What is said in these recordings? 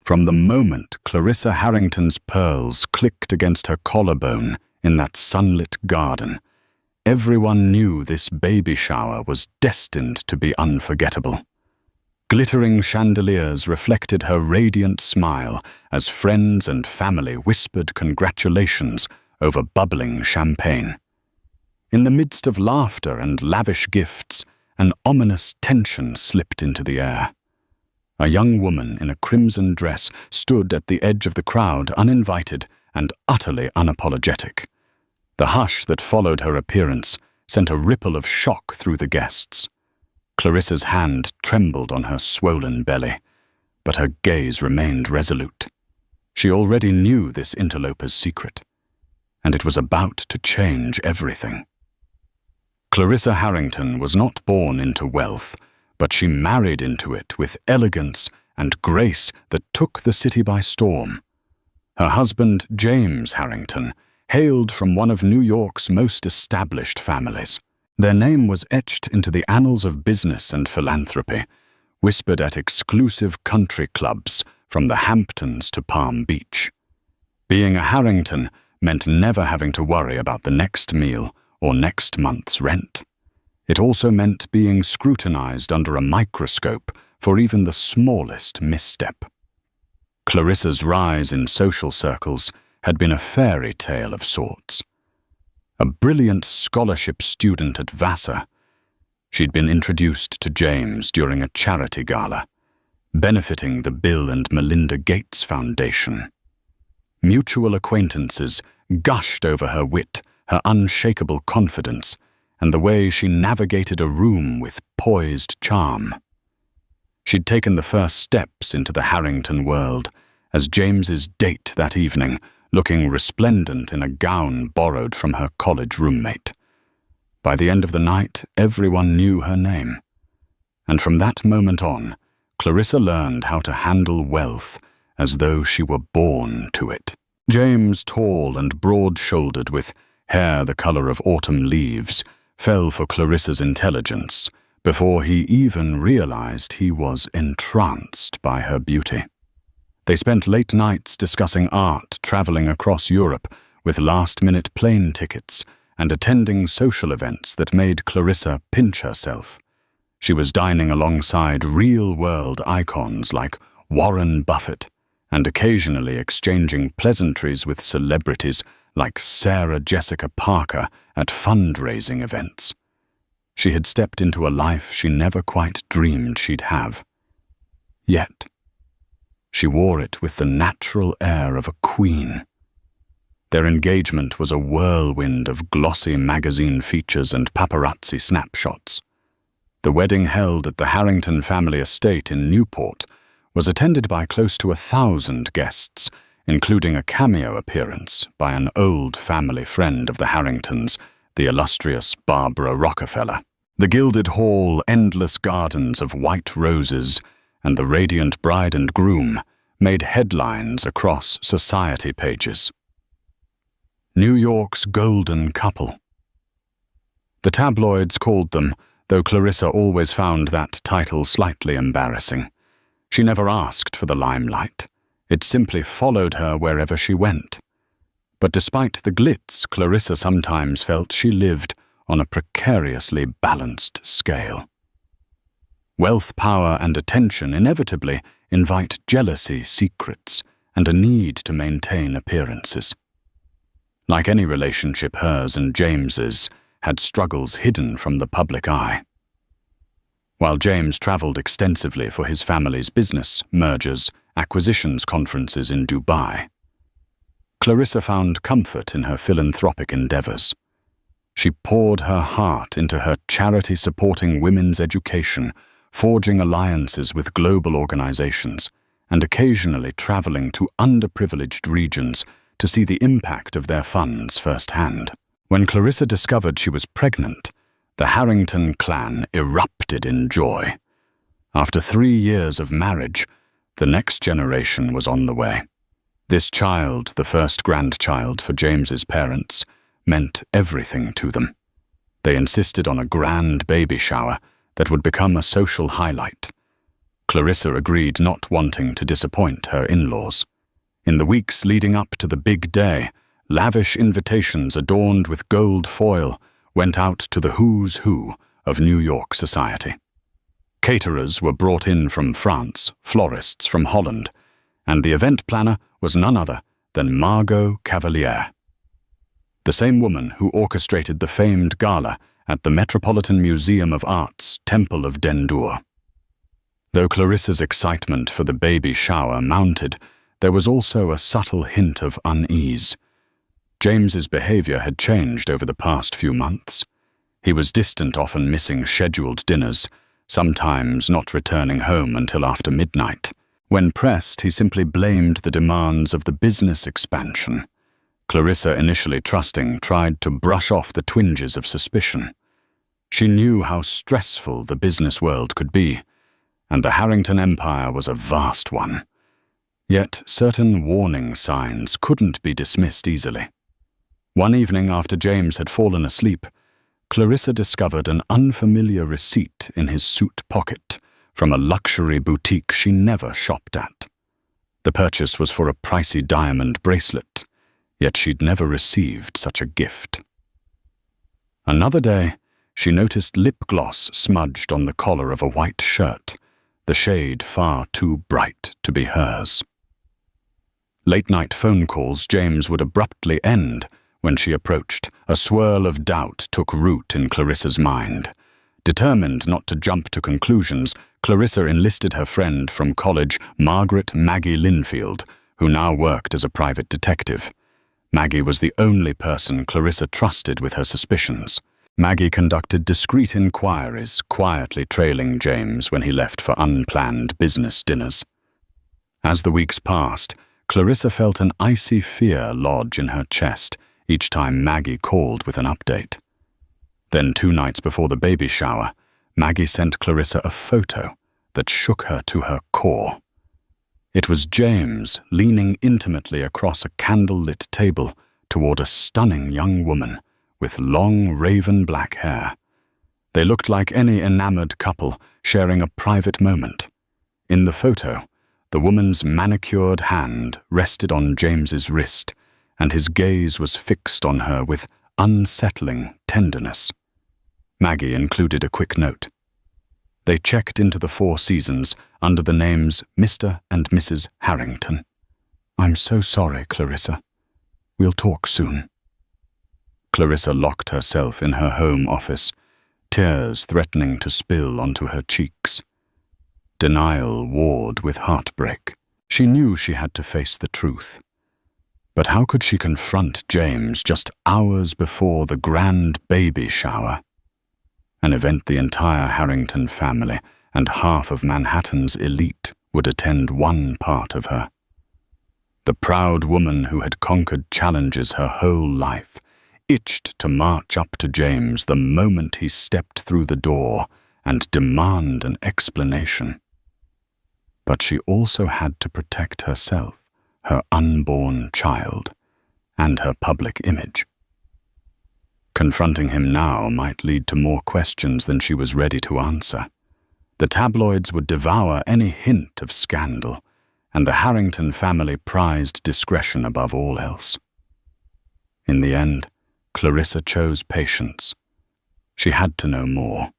From the moment Clarissa Harrington's pearls clicked against her collarbone in that sunlit garden, everyone knew this baby shower was destined to be unforgettable. Glittering chandeliers reflected her radiant smile as friends and family whispered congratulations over bubbling champagne. In the midst of laughter and lavish gifts, an ominous tension slipped into the air. A young woman in a crimson dress stood at the edge of the crowd, uninvited and utterly unapologetic. The hush that followed her appearance sent a ripple of shock through the guests. Clarissa's hand trembled on her swollen belly, but her gaze remained resolute. She already knew this interloper's secret, and it was about to change everything. Clarissa Harrington was not born into wealth, but she married into it with elegance and grace that took the city by storm. Her husband, James Harrington, hailed from one of New York's most established families. Their name was etched into the annals of business and philanthropy, whispered at exclusive country clubs from the Hamptons to Palm Beach. Being a Harrington meant never having to worry about the next meal or next month's rent. It also meant being scrutinized under a microscope for even the smallest misstep. Clarissa's rise in social circles had been a fairy tale of sorts. A brilliant scholarship student at Vassar, she'd been introduced to James during a charity gala, benefiting the Bill and Melinda Gates Foundation. Mutual acquaintances gushed over her wit, her unshakable confidence, and the way she navigated a room with poised charm. She'd taken the first steps into the Harrington world as James's date that evening, looking resplendent in a gown borrowed from her college roommate. By the end of the night, everyone knew her name. And from that moment on, Clarissa learned how to handle wealth as though she were born to it. James, tall and broad-shouldered with hair the color of autumn leaves, fell for Clarissa's intelligence before he even realized he was entranced by her beauty. They spent late nights discussing art, traveling across Europe with last-minute plane tickets, and attending social events that made Clarissa pinch herself. She was dining alongside real-world icons like Warren Buffett, and occasionally exchanging pleasantries with celebrities like Sarah Jessica Parker at fundraising events. She had stepped into a life she never quite dreamed she'd have. Yet, she wore it with the natural air of a queen. Their engagement was a whirlwind of glossy magazine features and paparazzi snapshots. The wedding held at the Harrington family estate in Newport was attended by close to 1,000 guests, including a cameo appearance by an old family friend of the Harringtons, the illustrious Barbara Rockefeller. The gilded hall, endless gardens of white roses, and the radiant bride and groom made headlines across society pages. New York's golden couple. The tabloids called them, though Clarissa always found that title slightly embarrassing. She never asked for the limelight. It simply followed her wherever she went. But despite the glitz, Clarissa sometimes felt she lived on a precariously balanced scale. Wealth, power, and attention inevitably invite jealousy, secrets, and a need to maintain appearances. Like any relationship, hers and James's had struggles hidden from the public eye. While James traveled extensively for his family's business, mergers, acquisitions conferences in Dubai, Clarissa found comfort in her philanthropic endeavors. She poured her heart into her charity supporting women's education, forging alliances with global organizations, and occasionally traveling to underprivileged regions to see the impact of their funds firsthand. When Clarissa discovered she was pregnant, the Harrington clan erupted in joy. After 3 years of marriage, the next generation was on the way. This child, the first grandchild for James's parents, meant everything to them. They insisted on a grand baby shower that would become a social highlight. Clarissa agreed, not wanting to disappoint her in-laws. In the weeks leading up to the big day, lavish invitations adorned with gold foil went out to the who's who of New York society. Caterers were brought in from France, florists from Holland, and the event planner was none other than Margot Cavalier, the same woman who orchestrated the famed gala at the Metropolitan Museum of Art's Temple of Dendur. Though Clarissa's excitement for the baby shower mounted, there was also a subtle hint of unease. James's behavior had changed over the past few months. He was distant, often missing scheduled dinners, sometimes not returning home until after midnight. When pressed, he simply blamed the demands of the business expansion. Clarissa, initially trusting, tried to brush off the twinges of suspicion. She knew how stressful the business world could be, and the Harrington empire was a vast one. Yet certain warning signs couldn't be dismissed easily. One evening after James had fallen asleep, Clarissa discovered an unfamiliar receipt in his suit pocket from a luxury boutique she never shopped at. The purchase was for a pricey diamond bracelet, yet she'd never received such a gift. Another day, she noticed lip gloss smudged on the collar of a white shirt, the shade far too bright to be hers. Late-night phone calls James would abruptly end when she approached. A swirl of doubt took root in Clarissa's mind. Determined not to jump to conclusions, Clarissa enlisted her friend from college, Margaret Maggie Linfield, who now worked as a private detective. Maggie was the only person Clarissa trusted with her suspicions. Maggie conducted discreet inquiries, quietly trailing James when he left for unplanned business dinners. As the weeks passed, Clarissa felt an icy fear lodge in her chest each time Maggie called with an update. Then 2 nights before the baby shower, Maggie sent Clarissa a photo that shook her to her core. It was James leaning intimately across a candle-lit table toward a stunning young woman with long raven black hair. They looked like any enamored couple sharing a private moment. In the photo, the woman's manicured hand rested on James's wrist, and his gaze was fixed on her with unsettling tenderness. Maggie included a quick note. They checked into the Four Seasons under the names Mr. and Mrs. Harrington. I'm so sorry, Clarissa. We'll talk soon. Clarissa locked herself in her home office, tears threatening to spill onto her cheeks. Denial warred with heartbreak. She knew she had to face the truth. But how could she confront James just hours before the grand baby shower? An event the entire Harrington family and half of Manhattan's elite would attend one part of her. The proud woman who had conquered challenges her whole life itched to march up to James the moment he stepped through the door and demand an explanation. But she also had to protect herself, her unborn child, and her public image. Confronting him now might lead to more questions than she was ready to answer. The tabloids would devour any hint of scandal, and the Harrington family prized discretion above all else. In the end, Clarissa chose patience. She had to know more.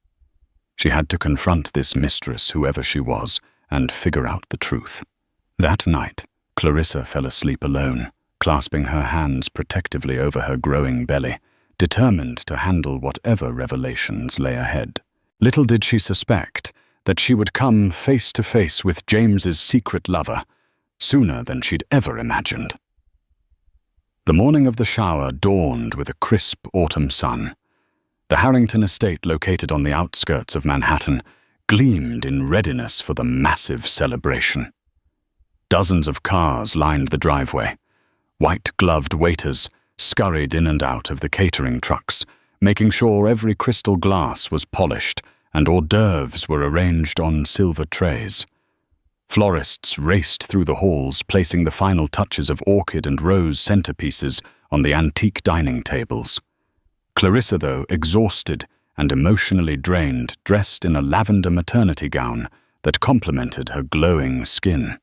She had to confront this mistress, whoever she was, and figure out the truth. That night, Clarissa fell asleep alone, clasping her hands protectively over her growing belly, determined to handle whatever revelations lay ahead. Little did she suspect that she would come face to face with James's secret lover sooner than she'd ever imagined. The morning of the shower dawned with a crisp autumn sun. The Harrington estate, located on the outskirts of Manhattan, gleamed in readiness for the massive celebration. Dozens of cars lined the driveway. White-gloved waiters scurried in and out of the catering trucks, making sure every crystal glass was polished and hors d'oeuvres were arranged on silver trays. Florists raced through the halls, placing the final touches of orchid and rose centerpieces on the antique dining tables. Clarissa, though exhausted and emotionally drained, dressed in a lavender maternity gown that complemented her glowing skin.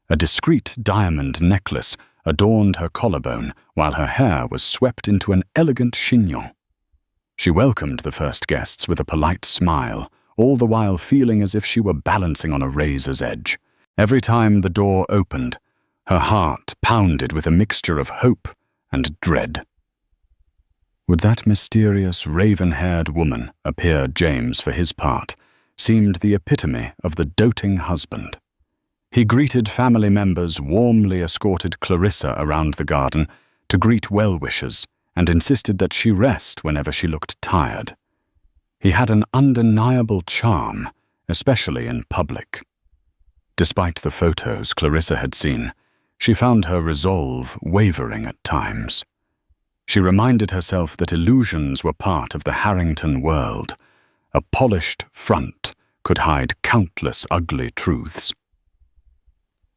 A discreet diamond necklace adorned her collarbone, while her hair was swept into an elegant chignon. She welcomed the first guests with a polite smile, all the while feeling as if she were balancing on a razor's edge. Every time the door opened, her heart pounded with a mixture of hope and dread. Would that mysterious, raven-haired woman appear? James, for his part, seemed the epitome of the doting husband. He greeted family members, warmly escorted Clarissa around the garden to greet well-wishers, and insisted that she rest whenever she looked tired. He had an undeniable charm, especially in public. Despite the photos Clarissa had seen, she found her resolve wavering at times. She reminded herself that illusions were part of the Harrington world. A polished front could hide countless ugly truths.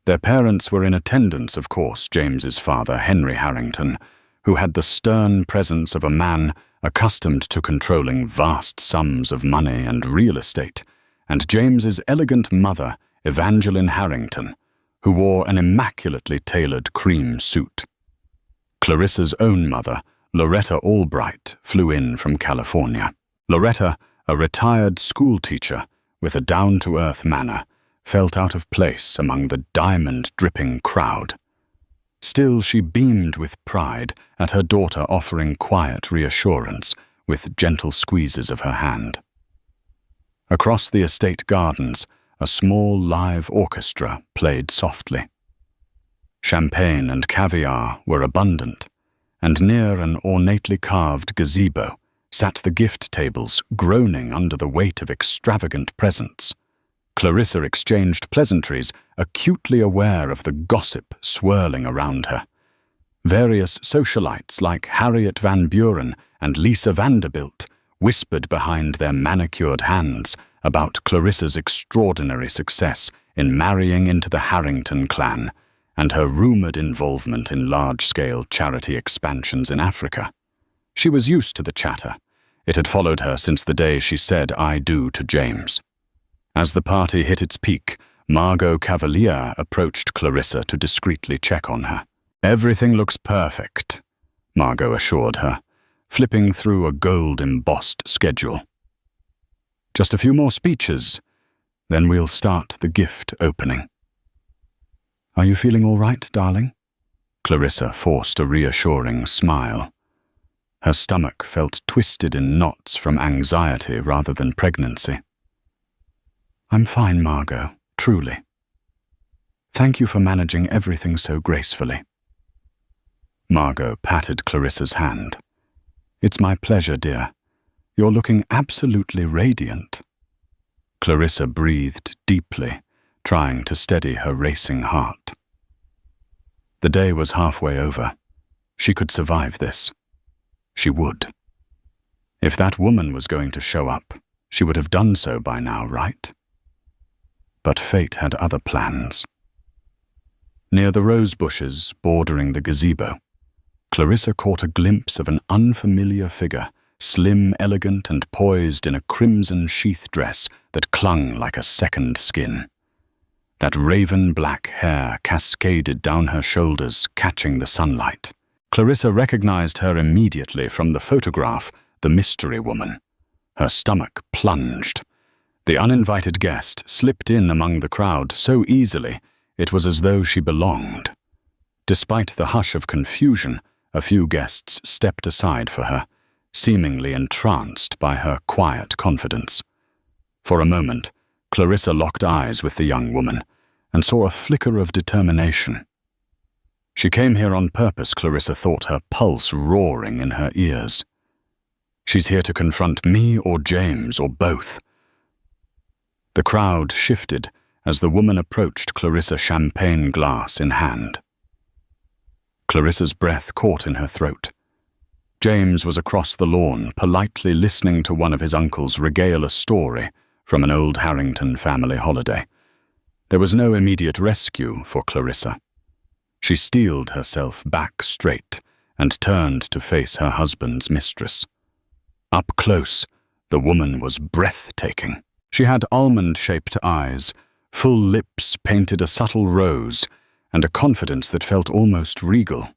Their parents were in attendance, of course, James's father, Henry Harrington, who had the stern presence of a man accustomed to controlling vast sums of money and real estate, and James's elegant mother, Evangeline Harrington, who wore an immaculately tailored cream suit. Clarissa's own mother, Loretta Albright, flew in from California. Loretta, a retired schoolteacher with a down-to-earth manner, felt out of place among the diamond-dripping crowd. Still, she beamed with pride at her daughter offering quiet reassurance with gentle squeezes of her hand. Across the estate gardens, a small live orchestra played softly. Champagne and caviar were abundant, and near an ornately carved gazebo sat the gift tables groaning under the weight of extravagant presents. Clarissa exchanged pleasantries, acutely aware of the gossip swirling around her. Various socialites like Harriet Van Buren and Lisa Vanderbilt whispered behind their manicured hands about Clarissa's extraordinary success in marrying into the Harrington clan and her rumored involvement in large-scale charity expansions in Africa. She was used to the chatter. It had followed her since the day she said "I do" to James. As the party hit its peak, Margot Cavalier approached Clarissa to discreetly check on her. "Everything looks perfect," Margot assured her, flipping through a gold-embossed schedule. "Just a few more speeches, then we'll start the gift opening." "Are you feeling all right, darling?" Clarissa forced a reassuring smile. Her stomach felt twisted in knots from anxiety rather than pregnancy. "I'm fine, Margot, truly. Thank you for managing everything so gracefully." Margot patted Clarissa's hand. "It's my pleasure, dear. You're looking absolutely radiant." Clarissa breathed deeply, trying to steady her racing heart. The day was halfway over. She could survive this. She would. If that woman was going to show up, she would have done so by now, right? But fate had other plans. Near the rose bushes bordering the gazebo, Clarissa caught a glimpse of an unfamiliar figure, slim, elegant, and poised in a crimson sheath dress that clung like a second skin. That raven-black hair cascaded down her shoulders, catching the sunlight. Clarissa recognized her immediately from the photograph, the mystery woman. Her stomach plunged. The uninvited guest slipped in among the crowd so easily, it was as though she belonged. Despite the hush of confusion, a few guests stepped aside for her, seemingly entranced by her quiet confidence. For a moment, Clarissa locked eyes with the young woman and saw a flicker of determination. She came here on purpose, Clarissa thought, her pulse roaring in her ears. She's here to confront me or James or both. The crowd shifted as the woman approached Clarissa, champagne glass in hand. Clarissa's breath caught in her throat. James was across the lawn, politely listening to one of his uncles regale a story from an old Harrington family holiday. There was no immediate rescue for Clarissa. She steeled herself back straight and turned to face her husband's mistress. Up close, the woman was breathtaking. She had almond-shaped eyes, full lips painted a subtle rose, and a confidence that felt almost regal.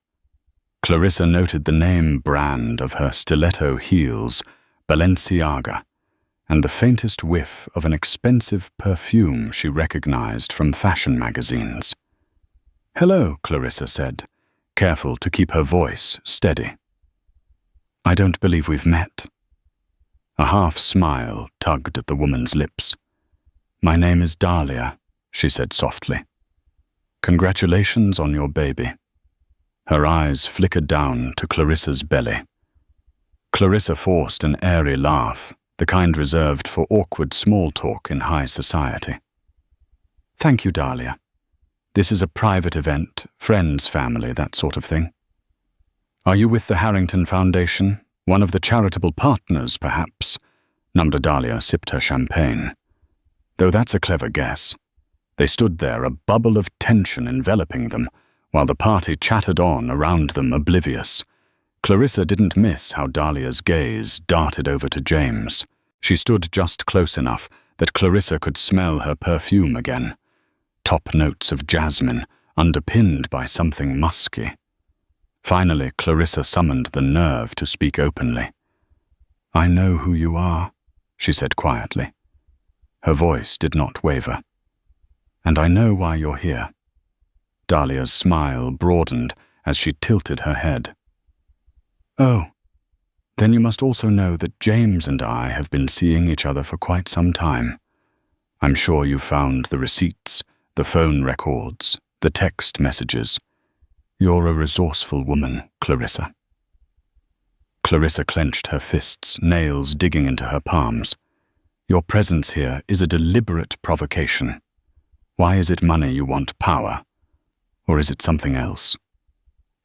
Clarissa noted the name brand of her stiletto heels, Balenciaga, and the faintest whiff of an expensive perfume she recognized from fashion magazines. "Hello," Clarissa said, careful to keep her voice steady. "I don't believe we've met." A half-smile tugged at the woman's lips. "My name is Dahlia," she said softly. "Congratulations on your baby." Her eyes flickered down to Clarissa's belly. Clarissa forced an airy laugh, the kind reserved for awkward small talk in high society. "Thank you, Dahlia. This is a private event, friends, family, that sort of thing." "Are you with the Harrington Foundation? One of the charitable partners, perhaps?" Number Dahlia sipped her champagne. "Though that's a clever guess." They stood there, a bubble of tension enveloping them, while the party chattered on around them, oblivious. Clarissa didn't miss how Dahlia's gaze darted over to James. She stood just close enough that Clarissa could smell her perfume again. Top notes of jasmine, underpinned by something musky. Finally, Clarissa summoned the nerve to speak openly. "I know who you are," she said quietly. Her voice did not waver. "And I know why you're here." Dahlia's smile broadened as she tilted her head. "Oh, then you must also know that James and I have been seeing each other for quite some time. I'm sure you found the receipts, the phone records, the text messages. You're a resourceful woman, Clarissa." Clarissa clenched her fists, nails digging into her palms. "Your presence here is a deliberate provocation. Why is it money you want, power? Or is it something else?"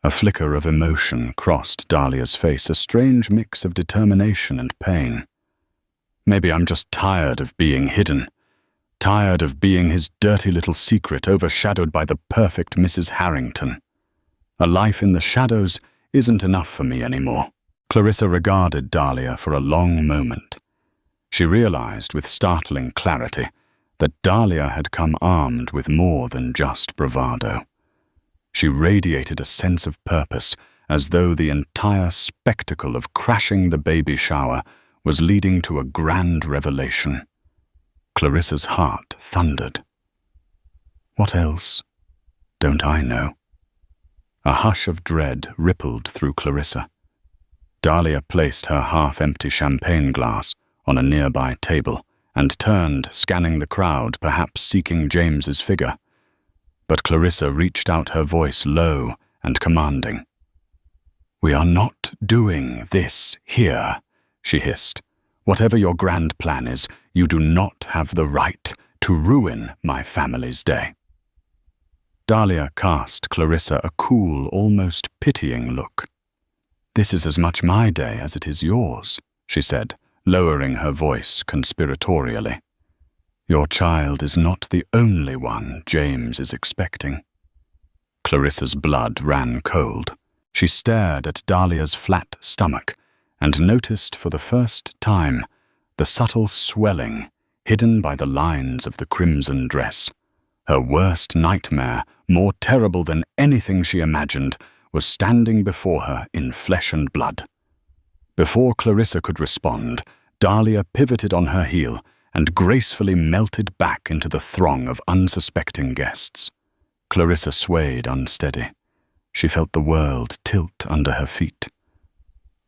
A flicker of emotion crossed Dahlia's face, a strange mix of determination and pain. "Maybe I'm just tired of being hidden. Tired of being his dirty little secret overshadowed by the perfect Mrs. Harrington. A life in the shadows isn't enough for me anymore." Clarissa regarded Dahlia for a long moment. She realized with startling clarity that Dahlia had come armed with more than just bravado. She radiated a sense of purpose, as though the entire spectacle of crashing the baby shower was leading to a grand revelation. Clarissa's heart thundered. "What else? Don't I know?" A hush of dread rippled through Clarissa. Dahlia placed her half-empty champagne glass on a nearby table and turned, scanning the crowd, perhaps seeking James's figure. But Clarissa reached out, her voice low and commanding. "We are not doing this here," she hissed. "Whatever your grand plan is, you do not have the right to ruin my family's day." Dahlia cast Clarissa a cool, almost pitying look. "This is as much my day as it is yours," she said, lowering her voice conspiratorially. "Your child is not the only one James is expecting." Clarissa's blood ran cold. She stared at Dahlia's flat stomach and noticed for the first time the subtle swelling hidden by the lines of the crimson dress. Her worst nightmare, more terrible than anything she imagined, was standing before her in flesh and blood. Before Clarissa could respond, Dahlia pivoted on her heel and gracefully melted back into the throng of unsuspecting guests. Clarissa swayed unsteady. She felt the world tilt under her feet.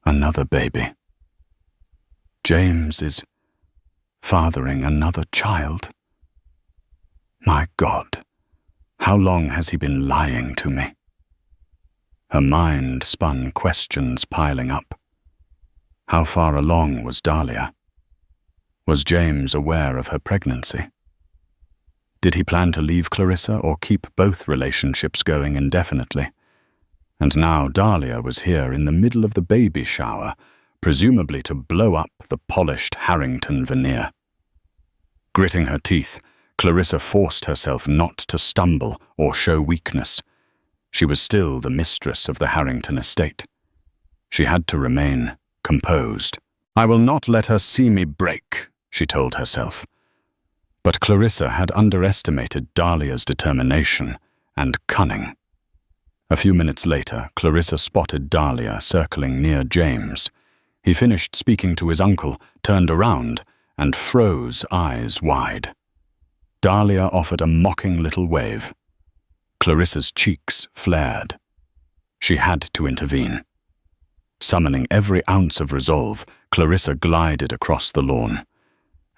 Another baby. James is fathering another child. My God, how long has he been lying to me? Her mind spun questions piling up. How far along was Dahlia? Was James aware of her pregnancy? Did he plan to leave Clarissa or keep both relationships going indefinitely? And now Dahlia was here in the middle of the baby shower, presumably to blow up the polished Harrington veneer. Gritting her teeth, Clarissa forced herself not to stumble or show weakness. She was still the mistress of the Harrington estate. She had to remain composed. "I will not let her see me break," she told herself. But Clarissa had underestimated Dahlia's determination and cunning. A few minutes later, Clarissa spotted Dahlia circling near James. He finished speaking to his uncle, turned around, and froze, eyes wide. Dahlia offered a mocking little wave. Clarissa's cheeks flared. She had to intervene. Summoning every ounce of resolve, Clarissa glided across the lawn.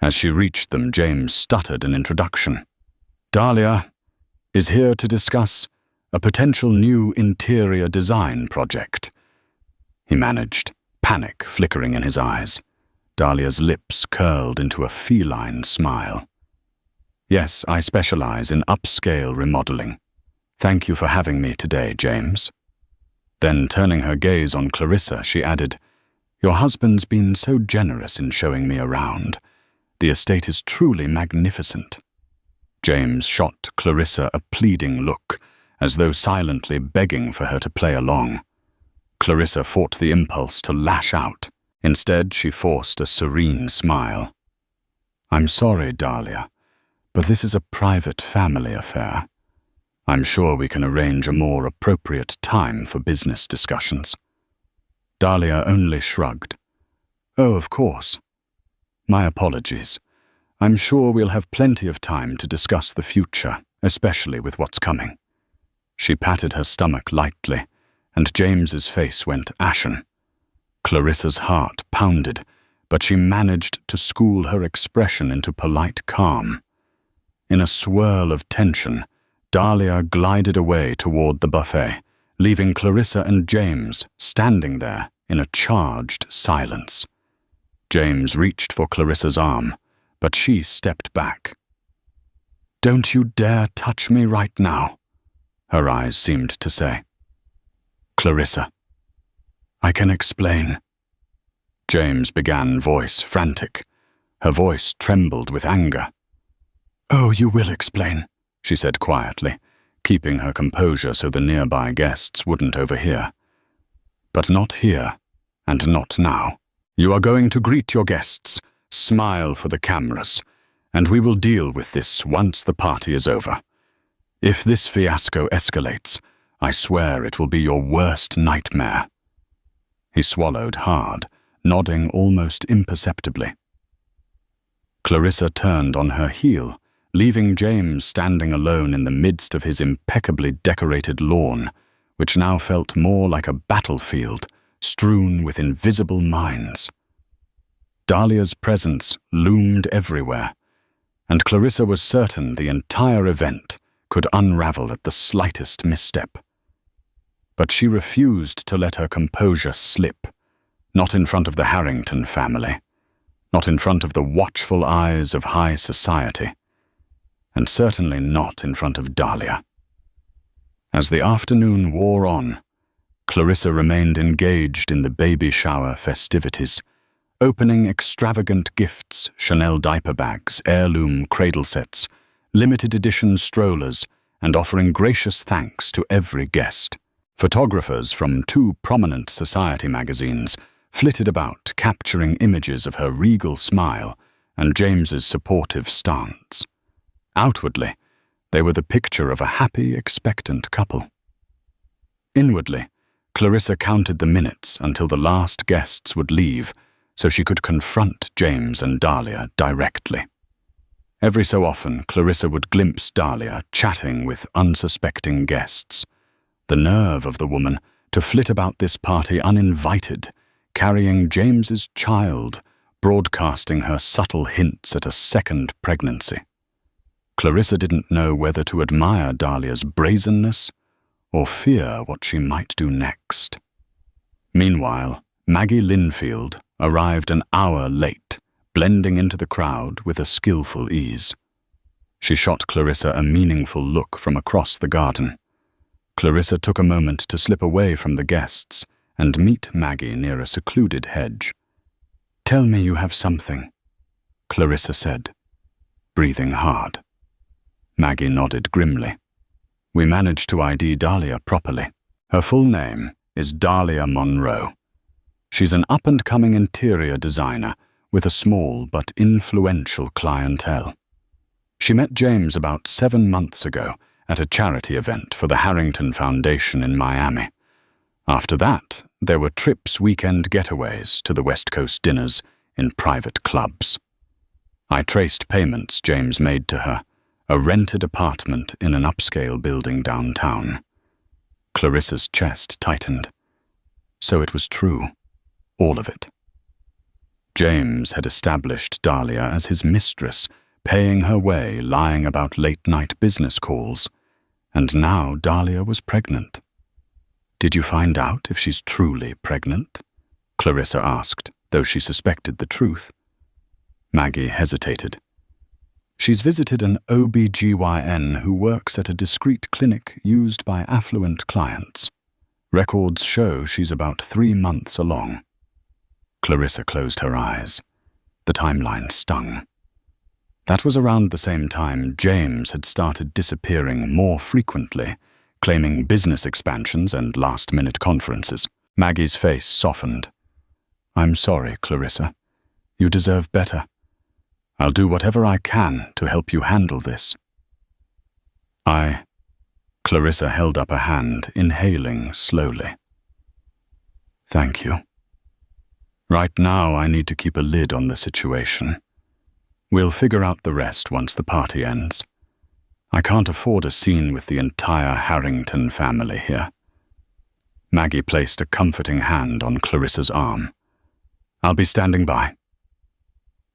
As she reached them, James stuttered an introduction. Dahlia is here to discuss a potential new interior design project. He managed, panic flickering in his eyes. Dahlia's lips curled into a feline smile. Yes, I specialize in upscale remodeling. Thank you for having me today, James. Then, turning her gaze on Clarissa, she added, Your husband's been so generous in showing me around. The estate is truly magnificent. James shot Clarissa a pleading look, as though silently begging for her to play along. Clarissa fought the impulse to lash out. Instead, she forced a serene smile. I'm sorry, Dahlia, but this is a private family affair. I'm sure we can arrange a more appropriate time for business discussions. Dahlia only shrugged. Oh, of course. My apologies. I'm sure we'll have plenty of time to discuss the future, especially with what's coming. She patted her stomach lightly, and James's face went ashen. Clarissa's heart pounded, but she managed to school her expression into polite calm. In a swirl of tension, Dahlia glided away toward the buffet, leaving Clarissa and James standing there in a charged silence. James reached for Clarissa's arm, but she stepped back. Don't you dare touch me right now, her eyes seemed to say. Clarissa, I can explain. James began, voice frantic. Her voice trembled with anger. Oh, you will explain, she said quietly, keeping her composure so the nearby guests wouldn't overhear. But not here, and not now. You are going to greet your guests, smile for the cameras, and we will deal with this once the party is over. If this fiasco escalates, I swear it will be your worst nightmare. He swallowed hard, nodding almost imperceptibly. Clarissa turned on her heel, leaving James standing alone in the midst of his impeccably decorated lawn, which now felt more like a battlefield, strewn with invisible mines. Dahlia's presence loomed everywhere, and Clarissa was certain the entire event could unravel at the slightest misstep. But she refused to let her composure slip, not in front of the Harrington family, not in front of the watchful eyes of high society, and certainly not in front of Dahlia. As the afternoon wore on, Clarissa remained engaged in the baby shower festivities, opening extravagant gifts, Chanel diaper bags, heirloom cradle sets, limited edition strollers, and offering gracious thanks to every guest. Photographers from 2 prominent society magazines flitted about, capturing images of her regal smile and James's supportive stance. Outwardly, they were the picture of a happy, expectant couple. Inwardly, Clarissa counted the minutes until the last guests would leave so she could confront James and Dahlia directly. Every so often, Clarissa would glimpse Dahlia chatting with unsuspecting guests. The nerve of the woman to flit about this party uninvited, carrying James's child, broadcasting her subtle hints at a second pregnancy. Clarissa didn't know whether to admire Dahlia's brazenness or fear what she might do next. Meanwhile, Maggie Linfield arrived an hour late, blending into the crowd with a skillful ease. She shot Clarissa a meaningful look from across the garden. Clarissa took a moment to slip away from the guests and meet Maggie near a secluded hedge. "Tell me you have something," Clarissa said, breathing hard. Maggie nodded grimly. "We managed to ID Dahlia properly. Her full name is Dahlia Monroe. She's an up-and-coming interior designer with a small but influential clientele." She met James about 7 months ago at a charity event for the Harrington Foundation in Miami. After that, there were trips, weekend getaways to the West Coast dinners in private clubs. I traced payments James made to her, a rented apartment in an upscale building downtown. Clarissa's chest tightened. So it was true, all of it. James had established Dahlia as his mistress, paying her way, lying about late-night business calls. And now Dahlia was pregnant. "Did you find out if she's truly pregnant?" Clarissa asked, though she suspected the truth. Maggie hesitated. "She's visited an OB/GYN who works at a discreet clinic used by affluent clients. Records show she's about 3 months along." Clarissa closed her eyes. The timeline stung. That was around the same time James had started disappearing more frequently, claiming business expansions and last-minute conferences. Maggie's face softened. "I'm sorry, Clarissa. You deserve better. I'll do whatever I can to help you handle this." Clarissa held up a hand, inhaling slowly. "Thank you. Right now I need to keep a lid on the situation. We'll figure out the rest once the party ends. I can't afford a scene with the entire Harrington family here." Maggie placed a comforting hand on Clarissa's arm. "I'll be standing by."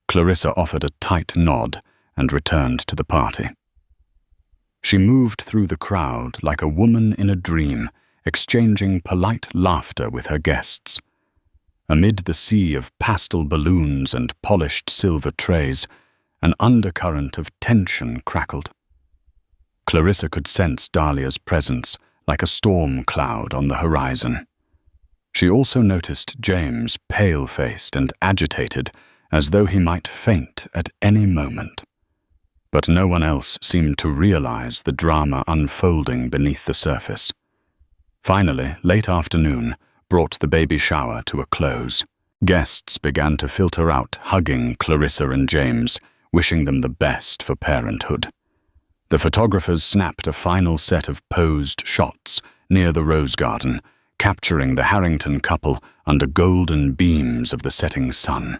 Clarissa offered a tight nod and returned to the party. She moved through the crowd like a woman in a dream, exchanging polite laughter with her guests. Amid the sea of pastel balloons and polished silver trays, an undercurrent of tension crackled. Clarissa could sense Dahlia's presence like a storm cloud on the horizon. She also noticed James pale-faced and agitated, as though he might faint at any moment. But no one else seemed to realize the drama unfolding beneath the surface. Finally, late afternoon brought the baby shower to a close. Guests began to filter out, hugging Clarissa and James, wishing them the best for parenthood. The photographers snapped a final set of posed shots near the rose garden, capturing the Harrington couple under golden beams of the setting sun.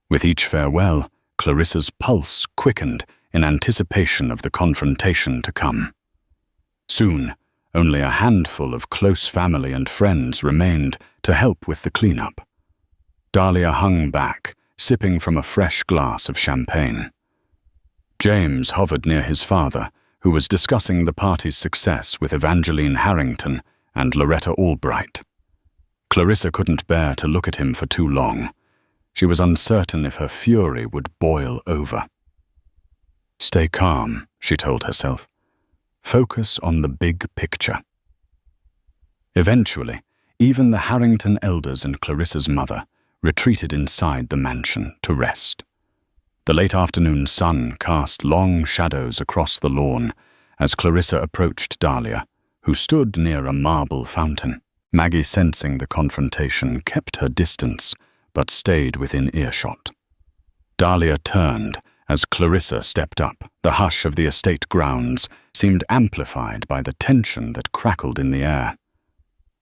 With each farewell, Clarissa's pulse quickened in anticipation of the confrontation to come. Soon, only a handful of close family and friends remained to help with the cleanup. Dahlia hung back, sipping from a fresh glass of champagne. James hovered near his father, who was discussing the party's success with Evangeline Harrington and Loretta Albright. Clarissa couldn't bear to look at him for too long. She was uncertain if her fury would boil over. "Stay calm," she told herself. "Focus on the big picture." Eventually, even the Harrington elders and Clarissa's mother retreated inside the mansion to rest. The late afternoon sun cast long shadows across the lawn as Clarissa approached Dahlia, who stood near a marble fountain. Maggie, sensing the confrontation, kept her distance, but stayed within earshot. Dahlia turned as Clarissa stepped up. The hush of the estate grounds seemed amplified by the tension that crackled in the air.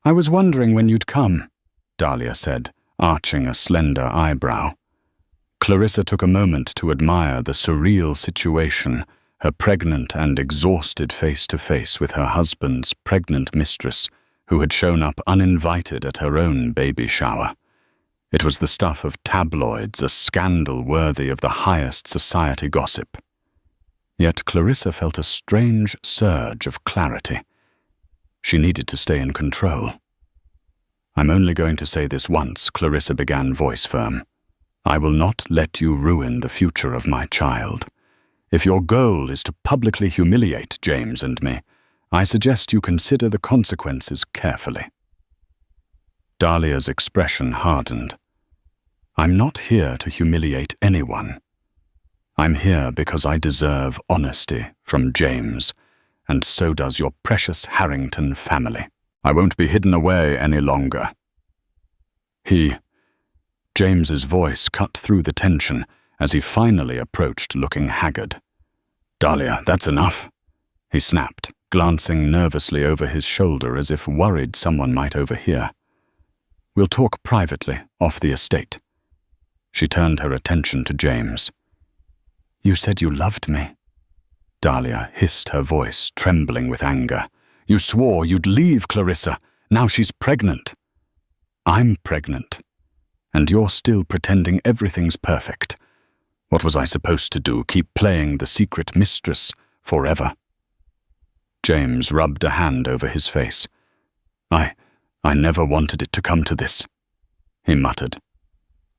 "I was wondering when you'd come," Dahlia said, arching a slender eyebrow. Clarissa took a moment to admire the surreal situation, her pregnant and exhausted face-to-face with her husband's pregnant mistress, who had shown up uninvited at her own baby shower. It was the stuff of tabloids, a scandal worthy of the highest society gossip. Yet Clarissa felt a strange surge of clarity. She needed to stay in control. "I'm only going to say this once," Clarissa began, voice firm. "I will not let you ruin the future of my child. If your goal is to publicly humiliate James and me, I suggest you consider the consequences carefully." Dahlia's expression hardened. "I'm not here to humiliate anyone. I'm here because I deserve honesty from James, and so does your precious Harrington family. I won't be hidden away any longer." James's voice cut through the tension as he finally approached, looking haggard. Dahlia, that's enough, he snapped, glancing nervously over his shoulder as if worried someone might overhear. We'll talk privately, off the estate. She turned her attention to James. You said you loved me. Dahlia hissed, her voice trembling with anger. You swore you'd leave Clarissa. Now she's pregnant. I'm pregnant. And you're still pretending everything's perfect. What was I supposed to do, keep playing the secret mistress forever? James rubbed a hand over his face. I never wanted it to come to this, he muttered.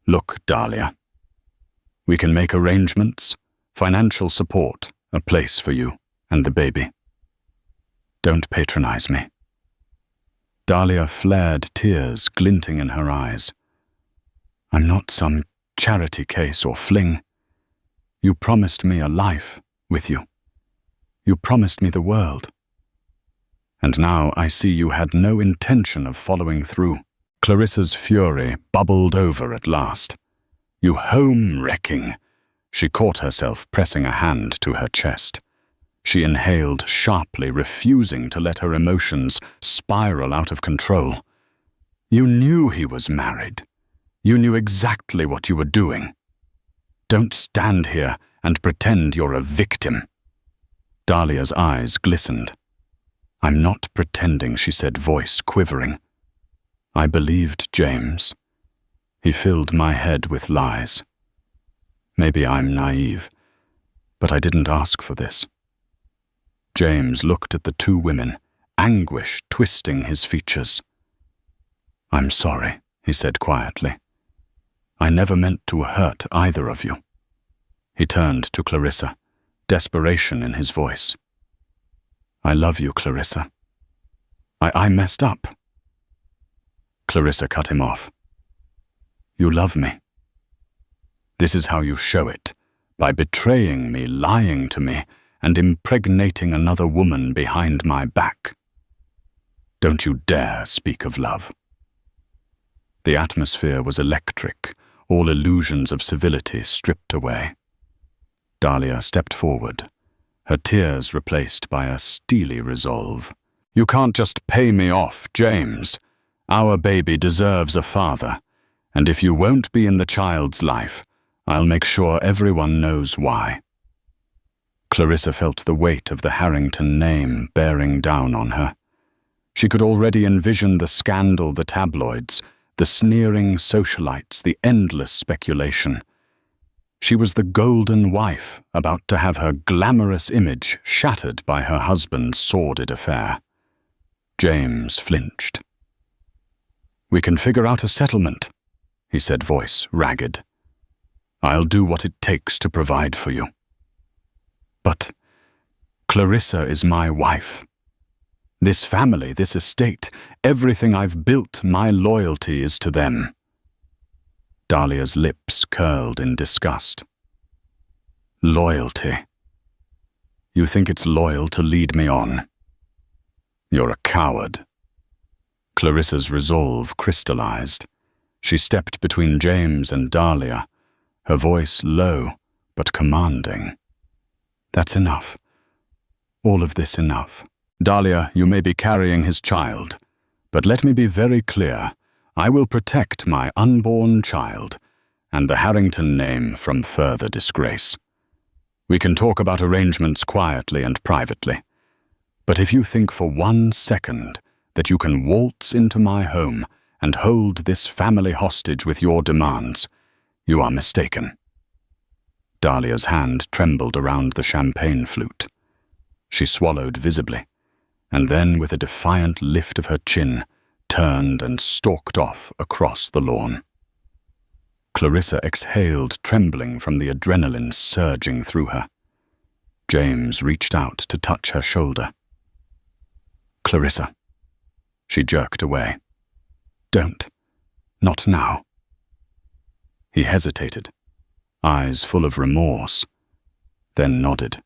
Look, Dahlia. We can make arrangements, financial support, a place for you and the baby. Don't patronize me. Dahlia flared, tears glinting in her eyes. I'm not some charity case or fling. You promised me a life with you. You promised me the world. And now I see you had no intention of following through. Clarissa's fury bubbled over at last. You home-wrecking. She caught herself pressing a hand to her chest. She inhaled sharply, refusing to let her emotions spiral out of control. You knew he was married. You knew exactly what you were doing. Don't stand here and pretend you're a victim. Dahlia's eyes glistened. I'm not pretending, she said, voice quivering. I believed James. He filled my head with lies. Maybe I'm naive, but I didn't ask for this. James looked at the two women, anguish twisting his features. I'm sorry, he said quietly. I never meant to hurt either of you. He turned to Clarissa, desperation in his voice. I love you, Clarissa. I messed up. Clarissa cut him off. You love me. This is how you show it, by betraying me, lying to me, and impregnating another woman behind my back. Don't you dare speak of love. The atmosphere was electric, all illusions of civility stripped away. Dahlia stepped forward, her tears replaced by a steely resolve. You can't just pay me off, James. Our baby deserves a father, and if you won't be in the child's life, I'll make sure everyone knows why. Clarissa felt the weight of the Harrington name bearing down on her. She could already envision the scandal, the tabloids, the sneering socialites, the endless speculation. She was the golden wife, about to have her glamorous image shattered by her husband's sordid affair. James flinched. We can figure out a settlement, he said, voice ragged. I'll do what it takes to provide for you. But Clarissa is my wife. This family, this estate, everything I've built, my loyalty is to them. Dahlia's lips curled in disgust. Loyalty. You think it's loyal to lead me on? You're a coward. Clarissa's resolve crystallized. She stepped between James and Dahlia, her voice low but commanding. That's enough. All of this enough. Dahlia, you may be carrying his child, but let me be very clear. I will protect my unborn child and the Harrington name from further disgrace. We can talk about arrangements quietly and privately, but if you think for 1 second that you can waltz into my home and hold this family hostage with your demands, you are mistaken. Dahlia's hand trembled around the champagne flute. She swallowed visibly, and then with a defiant lift of her chin, turned and stalked off across the lawn. Clarissa exhaled, trembling from the adrenaline surging through her. James reached out to touch her shoulder. Clarissa. She jerked away. Don't. Not now. He hesitated, eyes full of remorse, then nodded.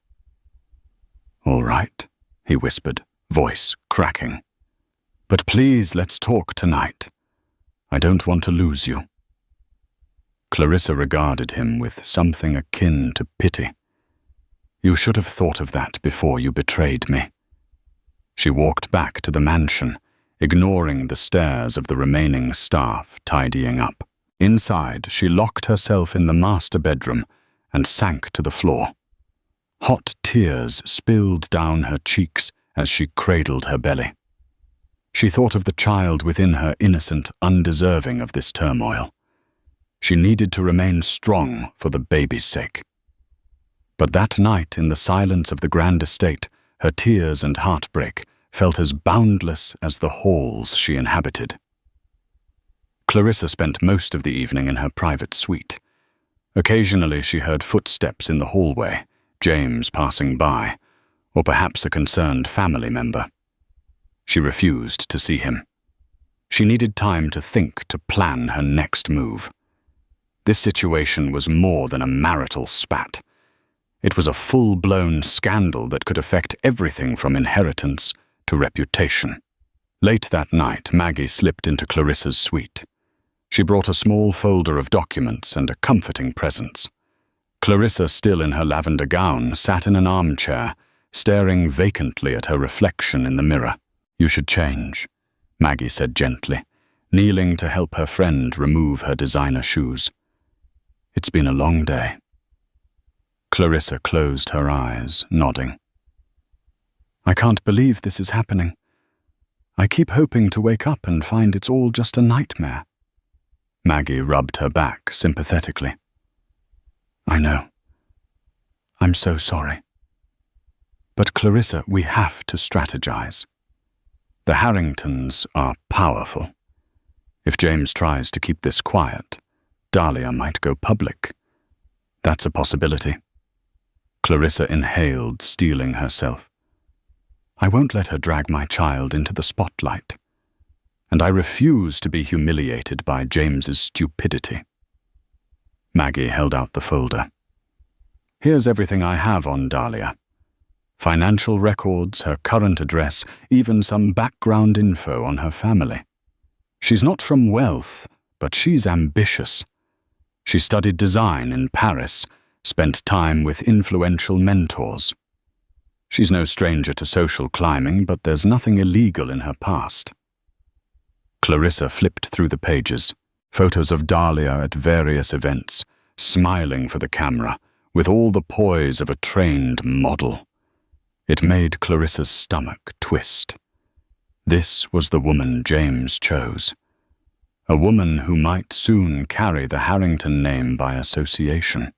All right, he whispered, voice cracking. But please, let's talk tonight. I don't want to lose you. Clarissa regarded him with something akin to pity. You should have thought of that before you betrayed me. She walked back to the mansion, ignoring the stares of the remaining staff tidying up. Inside, she locked herself in the master bedroom and sank to the floor. Hot tears spilled down her cheeks as she cradled her belly. She thought of the child within her, innocent, undeserving of this turmoil. She needed to remain strong for the baby's sake. But that night, in the silence of the grand estate, her tears and heartbreak felt as boundless as the halls she inhabited. Clarissa spent most of the evening in her private suite. Occasionally she heard footsteps in the hallway, James passing by, or perhaps a concerned family member. She refused to see him. She needed time to think, to plan her next move. This situation was more than a marital spat. It was a full-blown scandal that could affect everything from inheritance to reputation. Late that night, Maggie slipped into Clarissa's suite. She brought a small folder of documents and a comforting presence. Clarissa, still in her lavender gown, sat in an armchair, staring vacantly at her reflection in the mirror. "You should change," Maggie said gently, kneeling to help her friend remove her designer shoes. "It's been a long day." Clarissa closed her eyes, nodding. "I can't believe this is happening. I keep hoping to wake up and find it's all just a nightmare." Maggie rubbed her back sympathetically. "I know. I'm so sorry. But Clarissa, we have to strategize. The Harringtons are powerful. If James tries to keep this quiet, Dahlia might go public. That's a possibility." Clarissa inhaled, steeling herself. "I won't let her drag my child into the spotlight. And I refuse to be humiliated by James's stupidity." Maggie held out the folder. "Here's everything I have on Dahlia. Financial records, her current address, even some background info on her family. She's not from wealth, but she's ambitious. She studied design in Paris, spent time with influential mentors. She's no stranger to social climbing, but there's nothing illegal in her past." Clarissa flipped through the pages, photos of Dahlia at various events, smiling for the camera, with all the poise of a trained model. It made Clarissa's stomach twist. This was the woman James chose. A woman who might soon carry the Harrington name by association.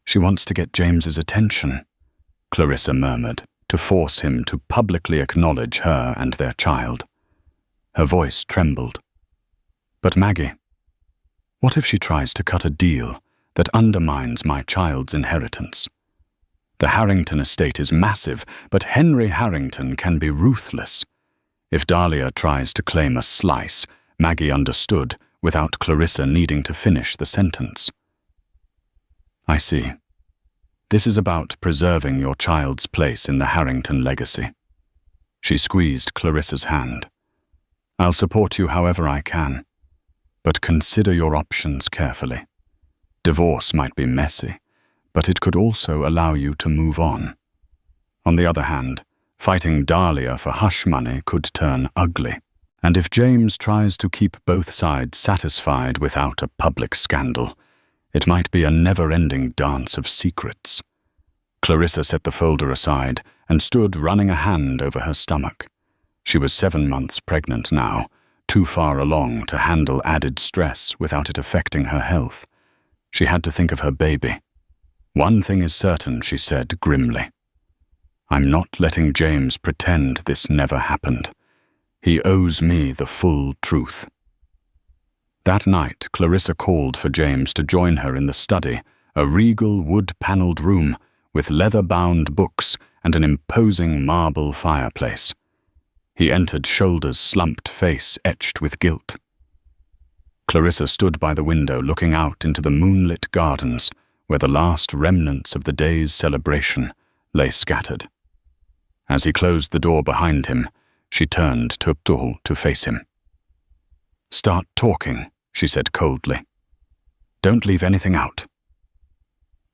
"She wants to get James's attention," Clarissa murmured, to force him to publicly acknowledge her and their child. Her voice trembled. "But Maggie, what if she tries to cut a deal that undermines my child's inheritance? The Harrington estate is massive, but Henry Harrington can be ruthless. If Dahlia tries to claim a slice," Maggie understood, without Clarissa needing to finish the sentence. "I see. This is about preserving your child's place in the Harrington legacy." She squeezed Clarissa's hand. "I'll support you however I can, but consider your options carefully. Divorce might be messy, but it could also allow you to move on. On the other hand, fighting Dahlia for hush money could turn ugly. And if James tries to keep both sides satisfied without a public scandal, it might be a never-ending dance of secrets." Clarissa set the folder aside and stood running a hand over her stomach. She was 7 months pregnant now, too far along to handle added stress without it affecting her health. She had to think of her baby. "One thing is certain," she said grimly. "I'm not letting James pretend this never happened. He owes me the full truth." That night, Clarissa called for James to join her in the study, a regal wood-paneled room with leather-bound books and an imposing marble fireplace. He entered, shoulders slumped, face etched with guilt. Clarissa stood by the window looking out into the moonlit gardens where the last remnants of the day's celebration lay scattered. As he closed the door behind him, she turned to face him. "Start talking," she said coldly. "Don't leave anything out."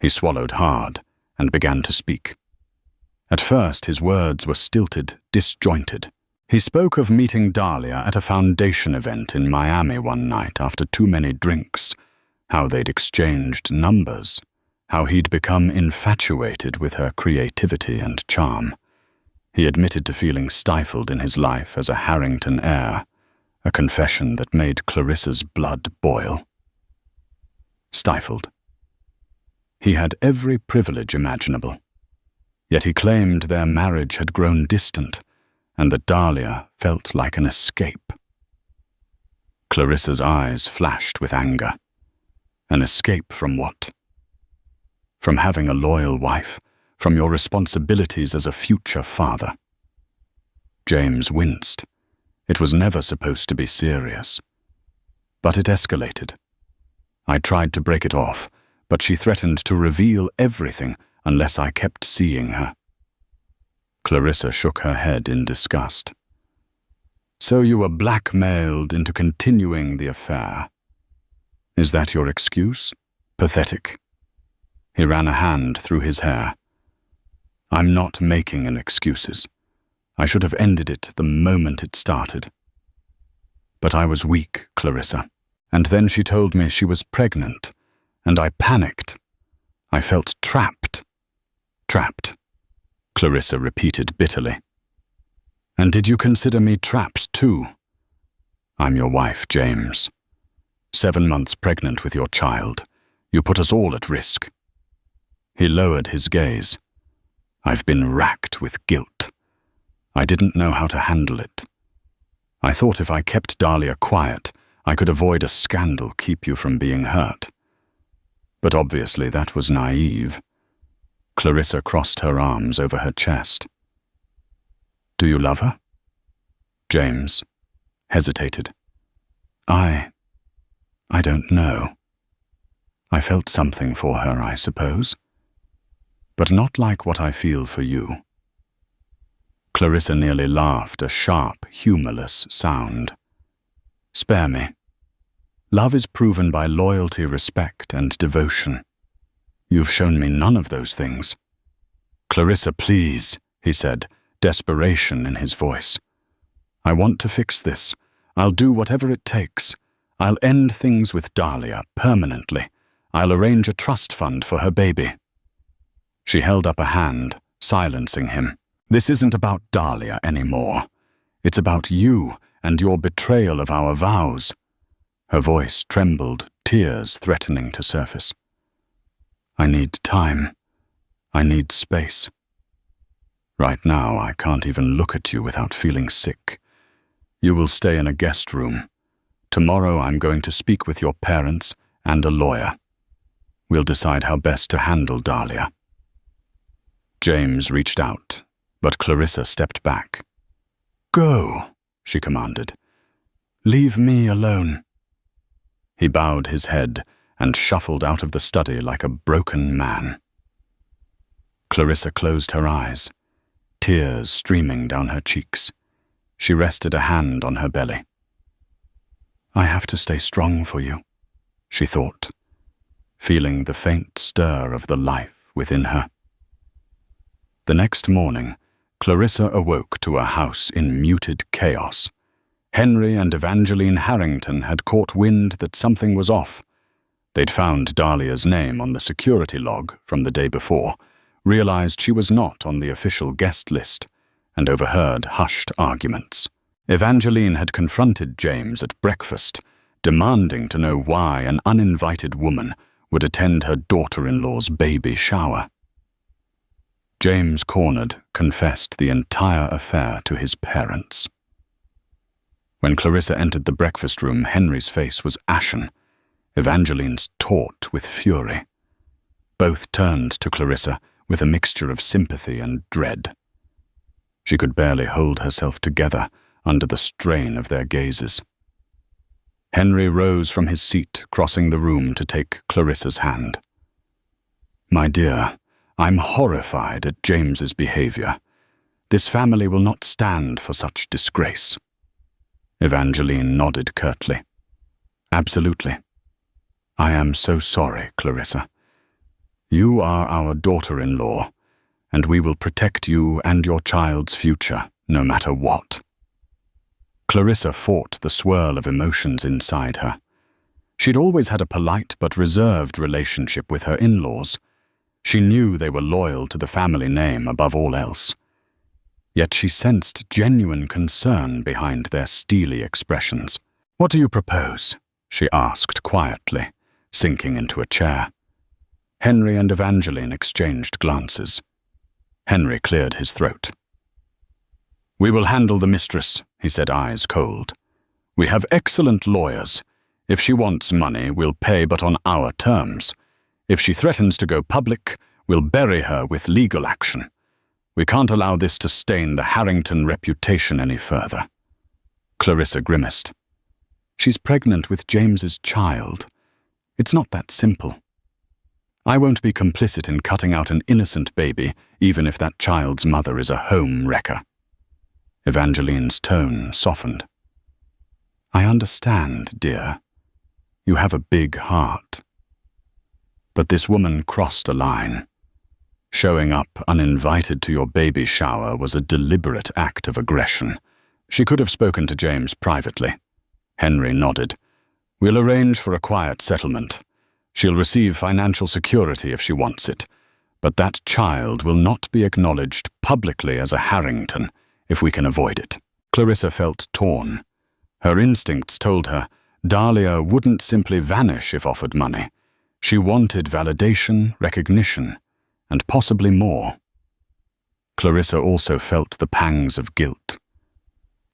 He swallowed hard and began to speak. At first, his words were stilted, disjointed. He spoke of meeting Dahlia at a foundation event in Miami one night after too many drinks, how they'd exchanged numbers, how he'd become infatuated with her creativity and charm. He admitted to feeling stifled in his life as a Harrington heir, a confession that made Clarissa's blood boil. Stifled. He had every privilege imaginable. Yet he claimed their marriage had grown distant, and that Dahlia felt like an escape. Clarissa's eyes flashed with anger. An escape from what? From having a loyal wife, from your responsibilities as a future father. James winced. It was never supposed to be serious. But it escalated. I tried to break it off, but she threatened to reveal everything unless I kept seeing her. Clarissa shook her head in disgust. So you were blackmailed into continuing the affair. Is that your excuse? Pathetic. He ran a hand through his hair. I'm not making any excuses. I should have ended it the moment it started. But I was weak, Clarissa. And then she told me she was pregnant, and I panicked. I felt trapped. Trapped, Clarissa repeated bitterly. And did you consider me trapped too? I'm your wife, James. 7 months pregnant with your child. You put us all at risk. He lowered his gaze. I've been racked with guilt. I didn't know how to handle it. I thought if I kept Dahlia quiet, I could avoid a scandal, keep you from being hurt. But obviously that was naive. Clarissa crossed her arms over her chest. Do you love her? James hesitated. I don't know. I felt something for her, I suppose. But not like what I feel for you. Clarissa nearly laughed, a sharp, humorless sound. Spare me. Love is proven by loyalty, respect, and devotion. You've shown me none of those things. Clarissa, please, he said, desperation in his voice. I want to fix this. I'll do whatever it takes. I'll end things with Dahlia permanently. I'll arrange a trust fund for her baby. She held up a hand, silencing him. This isn't about Dahlia anymore. It's about you and your betrayal of our vows. Her voice trembled, tears threatening to surface. I need time. I need space. Right now, I can't even look at you without feeling sick. You will stay in a guest room. Tomorrow I'm going to speak with your parents and a lawyer. We'll decide how best to handle Dahlia. James reached out, but Clarissa stepped back. Go, she commanded. Leave me alone. He bowed his head and shuffled out of the study like a broken man. Clarissa closed her eyes, tears streaming down her cheeks. She rested a hand on her belly. I have to stay strong for you, she thought, feeling the faint stir of the life within her. The next morning, Clarissa awoke to a house in muted chaos. Henry and Evangeline Harrington had caught wind that something was off. They'd found Dahlia's name on the security log from the day before, realized she was not on the official guest list, and overheard hushed arguments. Evangeline had confronted James at breakfast, demanding to know why an uninvited woman would attend her daughter-in-law's baby shower. James, cornered, confessed the entire affair to his parents. When Clarissa entered the breakfast room, Henry's face was ashen, Evangeline's taut with fury. Both turned to Clarissa with a mixture of sympathy and dread. She could barely hold herself together under the strain of their gazes. Henry rose from his seat, crossing the room to take Clarissa's hand. My dear, I'm horrified at James's behavior. This family will not stand for such disgrace. Evangeline nodded curtly. Absolutely. I am so sorry, Clarissa. You are our daughter-in-law, and we will protect you and your child's future, no matter what." Clarissa fought the swirl of emotions inside her. She'd always had a polite but reserved relationship with her in-laws. She knew they were loyal to the family name above all else. Yet she sensed genuine concern behind their steely expressions. "What do you propose?" she asked quietly, sinking into a chair. Henry and Evangeline exchanged glances. Henry cleared his throat. "We will handle the mistress," he said, eyes cold. "We have excellent lawyers. If she wants money, we'll pay, but on our terms. If she threatens to go public, we'll bury her with legal action. We can't allow this to stain the Harrington reputation any further." Clarissa grimaced. "She's pregnant with James's child. It's not that simple. I won't be complicit in cutting out an innocent baby, even if that child's mother is a home wrecker." Evangeline's tone softened. "I understand, dear. You have a big heart." But this woman crossed a line. Showing up uninvited to your baby shower was a deliberate act of aggression. She could have spoken to James privately. Henry nodded. "We'll arrange for a quiet settlement. She'll receive financial security if she wants it, but that child will not be acknowledged publicly as a Harrington if we can avoid it." Clarissa felt torn. Her instincts told her Dahlia wouldn't simply vanish if offered money. She wanted validation, recognition, and possibly more. Clarissa also felt the pangs of guilt.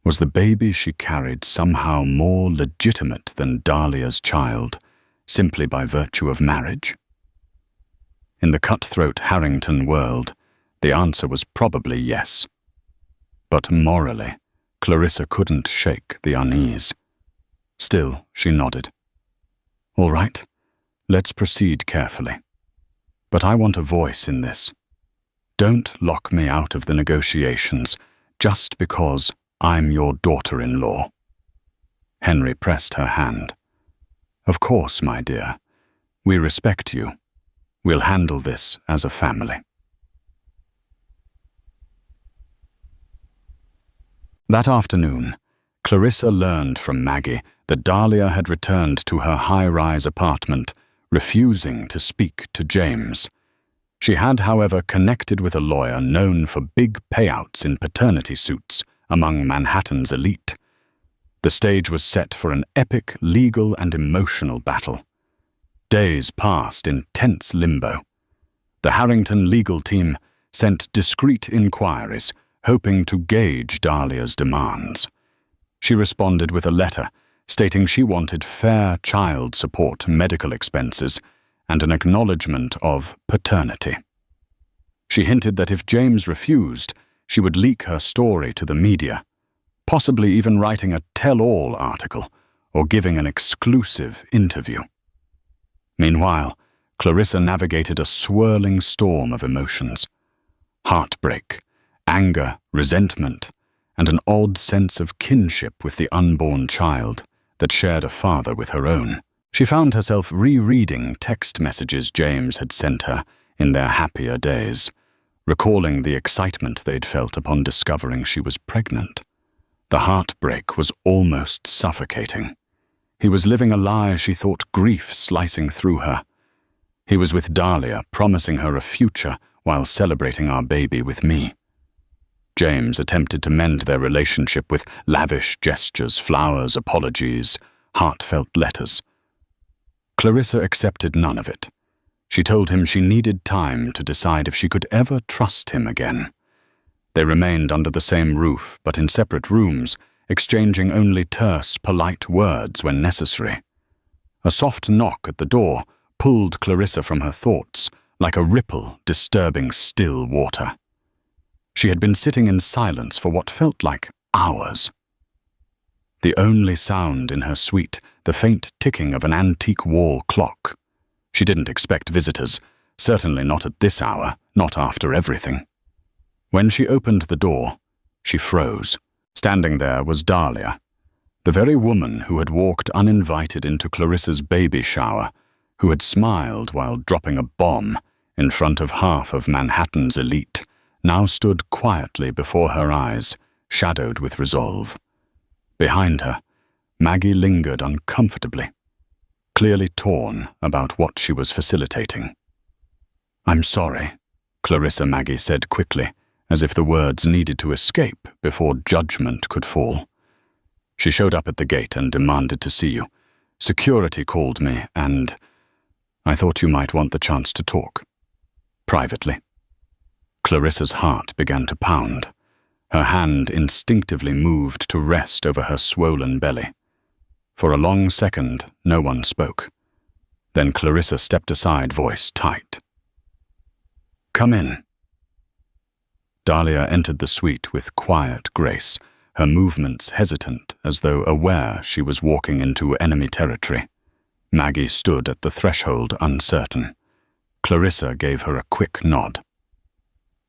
Was the baby she carried somehow more legitimate than Dahlia's child, simply by virtue of marriage? In the cutthroat Harrington world, the answer was probably yes. But morally, Clarissa couldn't shake the unease. Still, she nodded. "All right, let's proceed carefully. But I want a voice in this. Don't lock me out of the negotiations just because I'm your daughter-in-law." Henry pressed her hand. "Of course, my dear. We respect you. We'll handle this as a family." That afternoon, Clarissa learned from Maggie that Dahlia had returned to her high-rise apartment, refusing to speak to James. She had, however, connected with a lawyer known for big payouts in paternity suits among Manhattan's elite. The stage was set for an epic legal and emotional battle. Days passed in tense limbo. The Harrington legal team sent discreet inquiries, hoping to gauge Dahlia's demands. She responded with a letter stating she wanted fair child support medical expenses and an acknowledgement of paternity. She hinted that if James refused, she would leak her story to the media, possibly even writing a tell-all article or giving an exclusive interview. Meanwhile, Clarissa navigated a swirling storm of emotions. Heartbreak, anger, resentment, and an odd sense of kinship with the unborn child that shared a father with her own. She found herself rereading text messages James had sent her in their happier days, recalling the excitement they'd felt upon discovering she was pregnant. The heartbreak was almost suffocating. He was living a lie she thought grief slicing through her. He was with Dahlia, promising her a future while celebrating our baby with me. James attempted to mend their relationship with lavish gestures, flowers, apologies, heartfelt letters. Clarissa accepted none of it. She told him she needed time to decide if she could ever trust him again. They remained under the same roof, but in separate rooms, exchanging only terse, polite words when necessary. A soft knock at the door pulled Clarissa from her thoughts, like a ripple disturbing still water. She had been sitting in silence for what felt like hours. The only sound in her suite, the faint ticking of an antique wall clock. She didn't expect visitors, certainly not at this hour, not after everything. When she opened the door, she froze. Standing there was Dahlia, the very woman who had walked uninvited into Clarissa's baby shower, who had smiled while dropping a bomb in front of half of Manhattan's elite, now stood quietly before her eyes, shadowed with resolve. Behind her, Maggie lingered uncomfortably, clearly torn about what she was facilitating. "I'm sorry," Clarissa Maggie said quickly, as if the words needed to escape before judgment could fall. "She showed up at the gate and demanded to see you. Security called me, and I thought you might want the chance to talk. Privately." Clarissa's heart began to pound. Her hand instinctively moved to rest over her swollen belly. For a long second, no one spoke. Then Clarissa stepped aside, voice tight. "Come in." Dahlia entered the suite with quiet grace, her movements hesitant as though aware she was walking into enemy territory. Maggie stood at the threshold uncertain. Clarissa gave her a quick nod.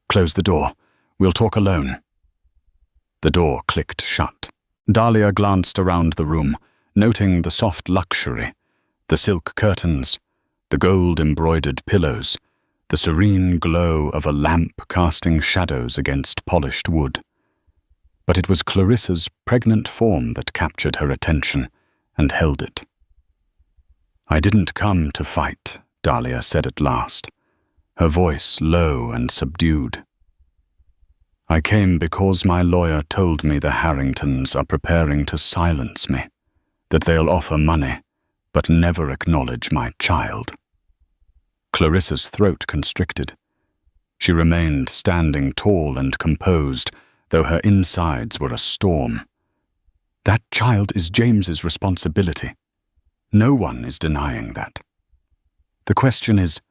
"Close the door. We'll talk alone." The door clicked shut. Dahlia glanced around the room, noting the soft luxury, the silk curtains, the gold-embroidered pillows, the serene glow of a lamp casting shadows against polished wood. But it was Clarissa's pregnant form that captured her attention and held it. "I didn't come to fight," Dahlia said at last, her voice low and subdued. "I came because my lawyer told me the Harringtons are preparing to silence me, that they'll offer money, but never acknowledge my child." Clarissa's throat constricted. She remained standing tall and composed, though her insides were a storm. "That child is James's responsibility. No one is denying that. The question is,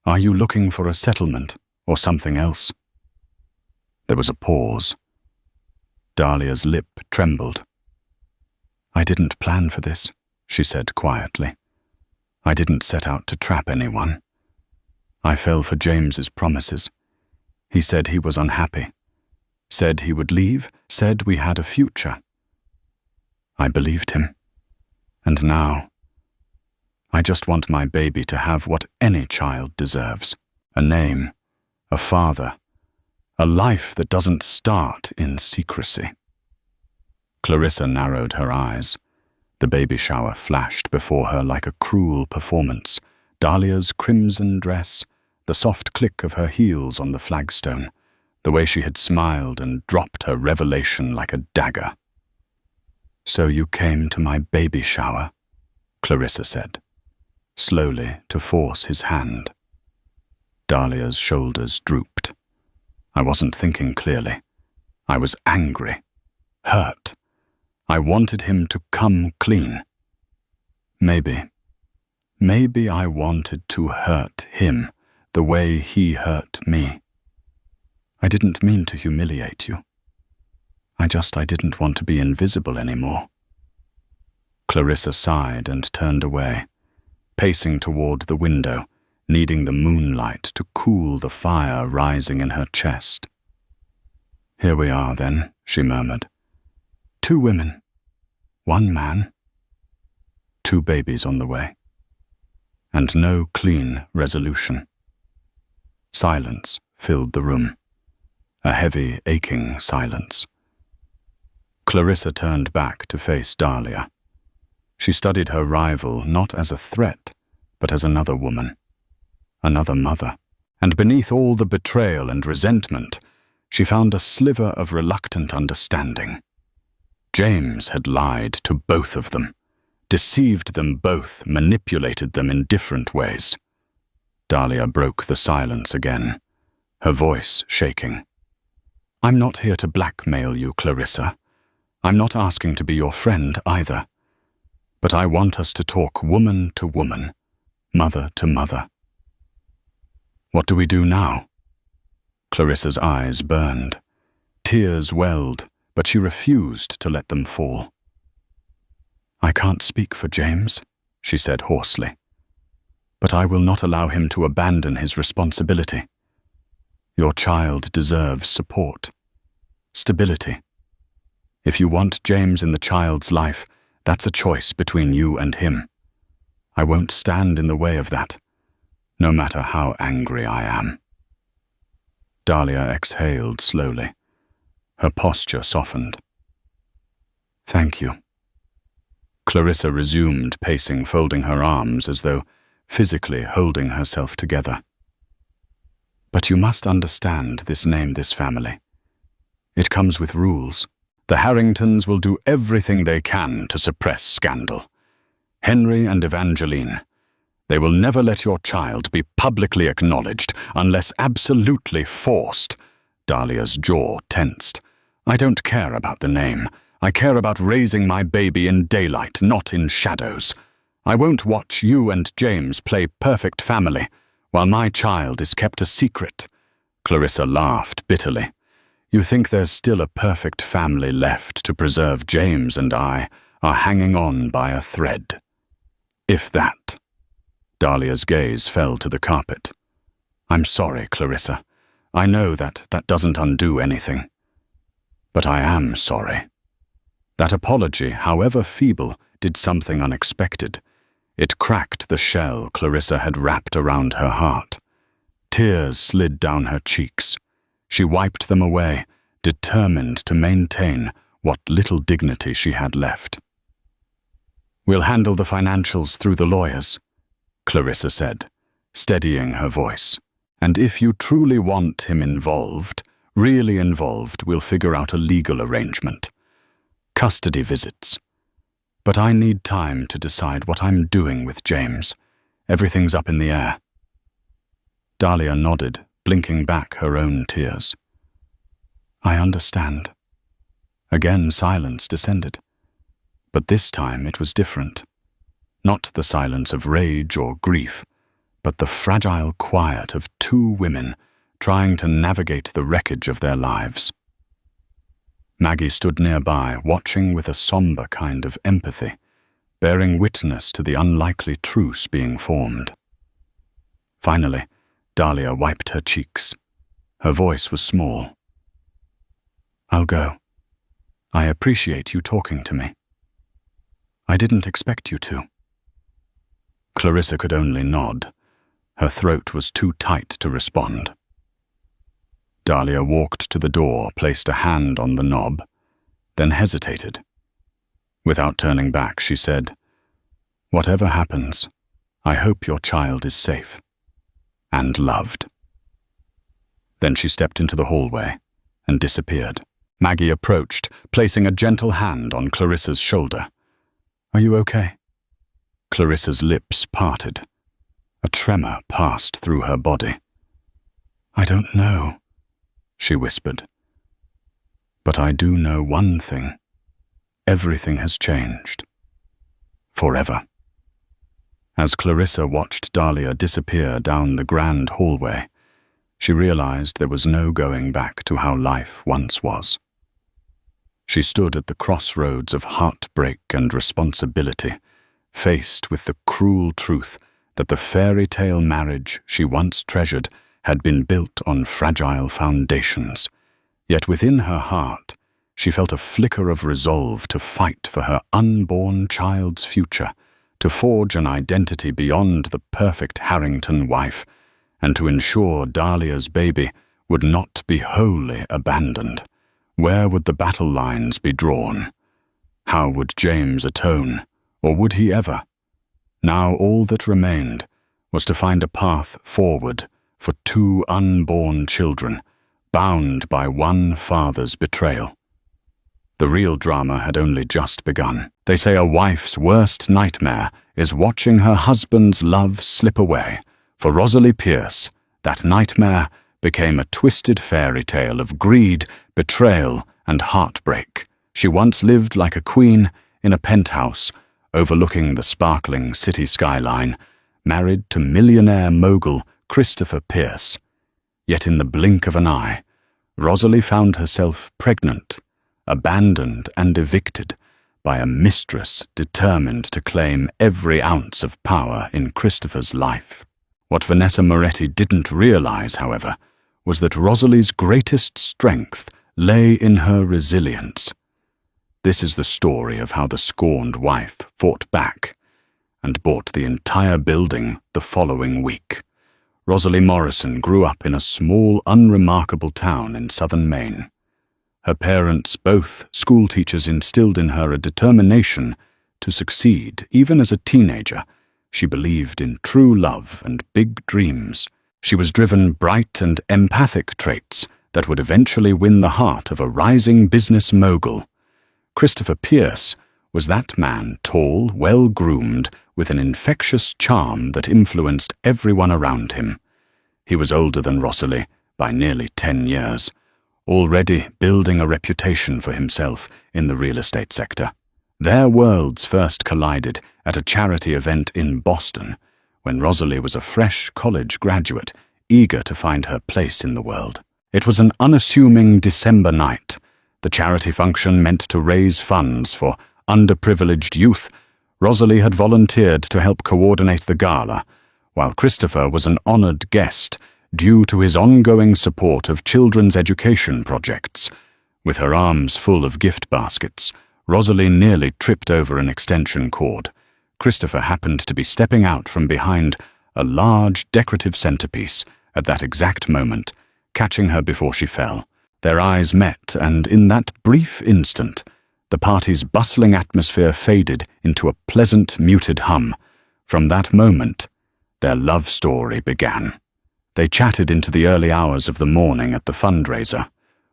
are you looking for a settlement or something else?" There was a pause. Dahlia's lip trembled. "I didn't plan for this," she said quietly. "I didn't set out to trap anyone. I fell for James's promises. He said he was unhappy, said he would leave, said we had a future. I believed him. And now, I just want my baby to have what any child deserves. A name, a father, a life that doesn't start in secrecy." Clarissa narrowed her eyes. The baby shower flashed before her like a cruel performance. Dahlia's crimson dress, the soft click of her heels on the flagstone, the way she had smiled and dropped her revelation like a dagger. "So you came to my baby shower," Clarissa said, slowly to force his hand. Dahlia's shoulders drooped. "I wasn't thinking clearly. I was angry, hurt. I wanted him to come clean. Maybe I wanted to hurt him the way he hurt me. I didn't mean to humiliate you. I didn't want to be invisible anymore." Clarissa sighed and turned away, pacing toward the window, needing the moonlight to cool the fire rising in her chest. "Here we are, then," she murmured. "2 women, 1 man, 2 babies on the way, and no clean resolution." Silence filled the room, a heavy, aching silence. Clarissa turned back to face Dahlia. She studied her rival not as a threat, but as another woman, another mother. And beneath all the betrayal and resentment, she found a sliver of reluctant understanding. James had lied to both of them, deceived them both, manipulated them in different ways. Dahlia broke the silence again, her voice shaking. "I'm not here to blackmail you, Clarissa. I'm not asking to be your friend either. But I want us to talk woman to woman, mother to mother." "What do we do now?" Clarissa's eyes burned. Tears welled, but she refused to let them fall. "I can't speak for James," she said hoarsely. "But I will not allow him to abandon his responsibility. Your child deserves support, stability. If you want James in the child's life, that's a choice between you and him. I won't stand in the way of that. no matter how angry I am." Dahlia exhaled slowly. Her posture softened. "Thank you." Clarissa resumed pacing, folding her arms as though physically holding herself together. "But you must understand this family. It comes with rules. The Harringtons will do everything they can to suppress scandal. Henry and Evangeline, they will never let your child be publicly acknowledged unless absolutely forced." Dahlia's jaw tensed. "I don't care about the name. I care about raising my baby in daylight, not in shadows. I won't watch you and James play perfect family while my child is kept a secret." Clarissa laughed bitterly. "You think there's still a perfect family left to preserve? James and I are hanging on by a thread. If that." Dahlia's gaze fell to the carpet. "I'm sorry, Clarissa. I know that doesn't undo anything. But I am sorry." That apology, however feeble, did something unexpected. It cracked the shell Clarissa had wrapped around her heart. Tears slid down her cheeks. She wiped them away, determined to maintain what little dignity she had left. "We'll handle the financials through the lawyers," Clarissa said, steadying her voice. "And if you truly want him involved, really involved, we'll figure out a legal arrangement. Custody visits. But I need time to decide what I'm doing with James. Everything's up in the air." Dahlia nodded, blinking back her own tears. "I understand." Again silence descended. But this time it was different. Not the silence of rage or grief, but the fragile quiet of two women trying to navigate the wreckage of their lives. Maggie stood nearby, watching with a somber kind of empathy, bearing witness to the unlikely truce being formed. Finally, Dahlia wiped her cheeks. Her voice was small. "I'll go. I appreciate you talking to me. I didn't expect you to." Clarissa could only nod. Her throat was too tight to respond. Dahlia walked to the door, placed a hand on the knob, then hesitated. Without turning back, she said, "Whatever happens, I hope your child is safe and loved." Then she stepped into the hallway and disappeared. Maggie approached, placing a gentle hand on Clarissa's shoulder. "Are you okay?" Clarissa's lips parted. A tremor passed through her body. "I don't know," she whispered. "But I do know one thing. Everything has changed. Forever." As Clarissa watched Dahlia disappear down the grand hallway, she realized there was no going back to how life once was. She stood at the crossroads of heartbreak and responsibility, faced with the cruel truth that the fairy tale marriage she once treasured had been built on fragile foundations. Yet within her heart, she felt a flicker of resolve to fight for her unborn child's future, to forge an identity beyond the perfect Harrington wife, and to ensure Dahlia's baby would not be wholly abandoned. Where would the battle lines be drawn? How would James atone, or would he ever? Now all that remained was to find a path forward for two unborn children, bound by one father's betrayal. The real drama had only just begun. They say a wife's worst nightmare is watching her husband's love slip away. For Rosalie Pierce, that nightmare became a twisted fairy tale of greed, betrayal, and heartbreak. She once lived like a queen in a penthouse overlooking the sparkling city skyline, married to millionaire mogul Christopher Pierce. Yet in the blink of an eye, Rosalie found herself pregnant, abandoned and evicted by a mistress determined to claim every ounce of power in Christopher's life. What Vanessa Moretti didn't realize, however, was that Rosalie's greatest strength lay in her resilience. This is the story of how the scorned wife fought back and bought the entire building the following week. Rosalie Morrison grew up in a small, unremarkable town in southern Maine. Her parents, both schoolteachers, instilled in her a determination to succeed. Even as a teenager, she believed in true love and big dreams. She was driven bright and empathic traits that would eventually win the heart of a rising business mogul. Christopher Pierce was that man, tall, well-groomed, with an infectious charm that influenced everyone around him. He was older than Rosalie by nearly 10 years, already building a reputation for himself in the real estate sector. Their worlds first collided at a charity event in Boston, when Rosalie was a fresh college graduate, eager to find her place in the world. It was an unassuming December night. The charity function meant to raise funds for underprivileged youth. Rosalie had volunteered to help coordinate the gala, while Christopher was an honored guest due to his ongoing support of children's education projects. With her arms full of gift baskets, Rosalie nearly tripped over an extension cord. Christopher happened to be stepping out from behind a large decorative centerpiece at that exact moment, catching her before she fell. Their eyes met, and in that brief instant, the party's bustling atmosphere faded into a pleasant, muted hum. From that moment, their love story began. They chatted into the early hours of the morning at the fundraiser.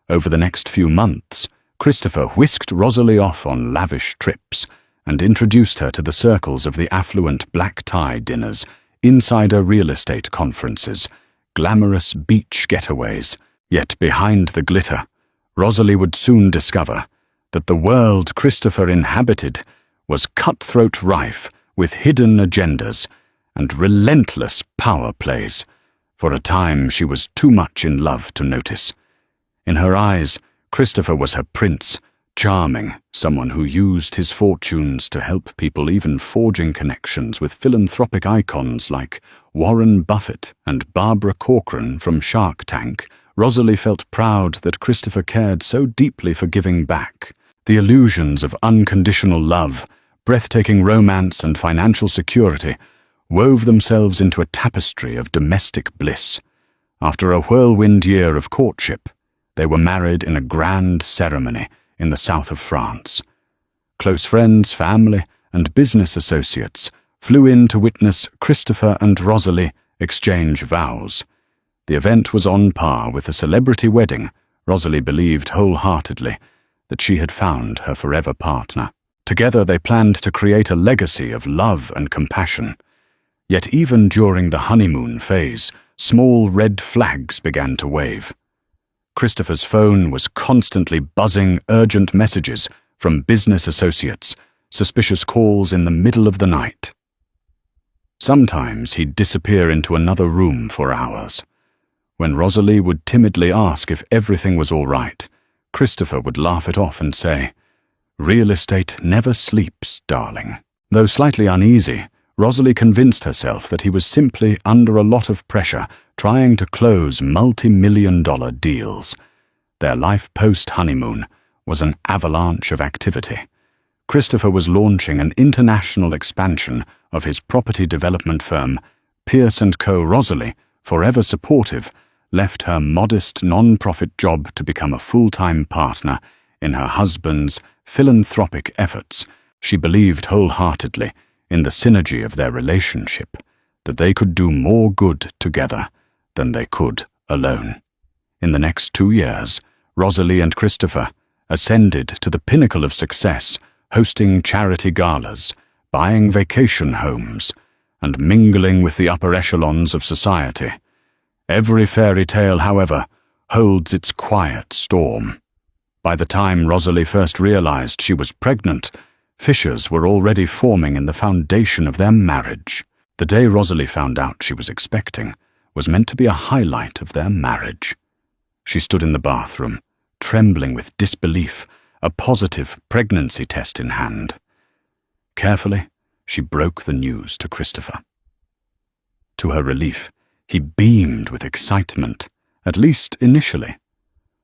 Over the next few months, Christopher whisked Rosalie off on lavish trips and introduced her to the circles of the affluent black-tie dinners, insider real estate conferences, glamorous beach getaways. Yet behind the glitter, Rosalie would soon discover that the world Christopher inhabited was cutthroat rife with hidden agendas and relentless power plays. For a time, she was too much in love to notice. In her eyes, Christopher was her prince, charming, someone who used his fortunes to help people, even forging connections with philanthropic icons like Warren Buffett and Barbara Corcoran from Shark Tank. Rosalie felt proud that Christopher cared so deeply for giving back. The illusions of unconditional love, breathtaking romance, and financial security wove themselves into a tapestry of domestic bliss. After a whirlwind year of courtship, they were married in a grand ceremony in the south of France. Close friends, family, and business associates flew in to witness Christopher and Rosalie exchange vows. The event was on par with a celebrity wedding. Rosalie believed wholeheartedly that she had found her forever partner. Together they planned to create a legacy of love and compassion. Yet even during the honeymoon phase, small red flags began to wave. Christopher's phone was constantly buzzing urgent messages from business associates, suspicious calls in the middle of the night. Sometimes he'd disappear into another room for hours. When Rosalie would timidly ask if everything was all right, Christopher would laugh it off and say, "Real estate never sleeps, darling." Though slightly uneasy, Rosalie convinced herself that he was simply under a lot of pressure, trying to close multi-million-dollar deals. Their life post-honeymoon was an avalanche of activity. Christopher was launching an international expansion of his property development firm, Pierce & Co. Rosalie, forever supportive, left her modest non-profit job to become a full-time partner in her husband's philanthropic efforts. She believed wholeheartedly in the synergy of their relationship, that they could do more good together than they could alone. In the next 2 years, Rosalie and Christopher ascended to the pinnacle of success, hosting charity galas, buying vacation homes, and mingling with the upper echelons of society. Every fairy tale, however, holds its quiet storm. By the time Rosalie first realized she was pregnant, fissures were already forming in the foundation of their marriage. The day Rosalie found out she was expecting was meant to be a highlight of their marriage. She stood in the bathroom, trembling with disbelief, a positive pregnancy test in hand. Carefully, she broke the news to Christopher. To her relief, he beamed with excitement, at least initially.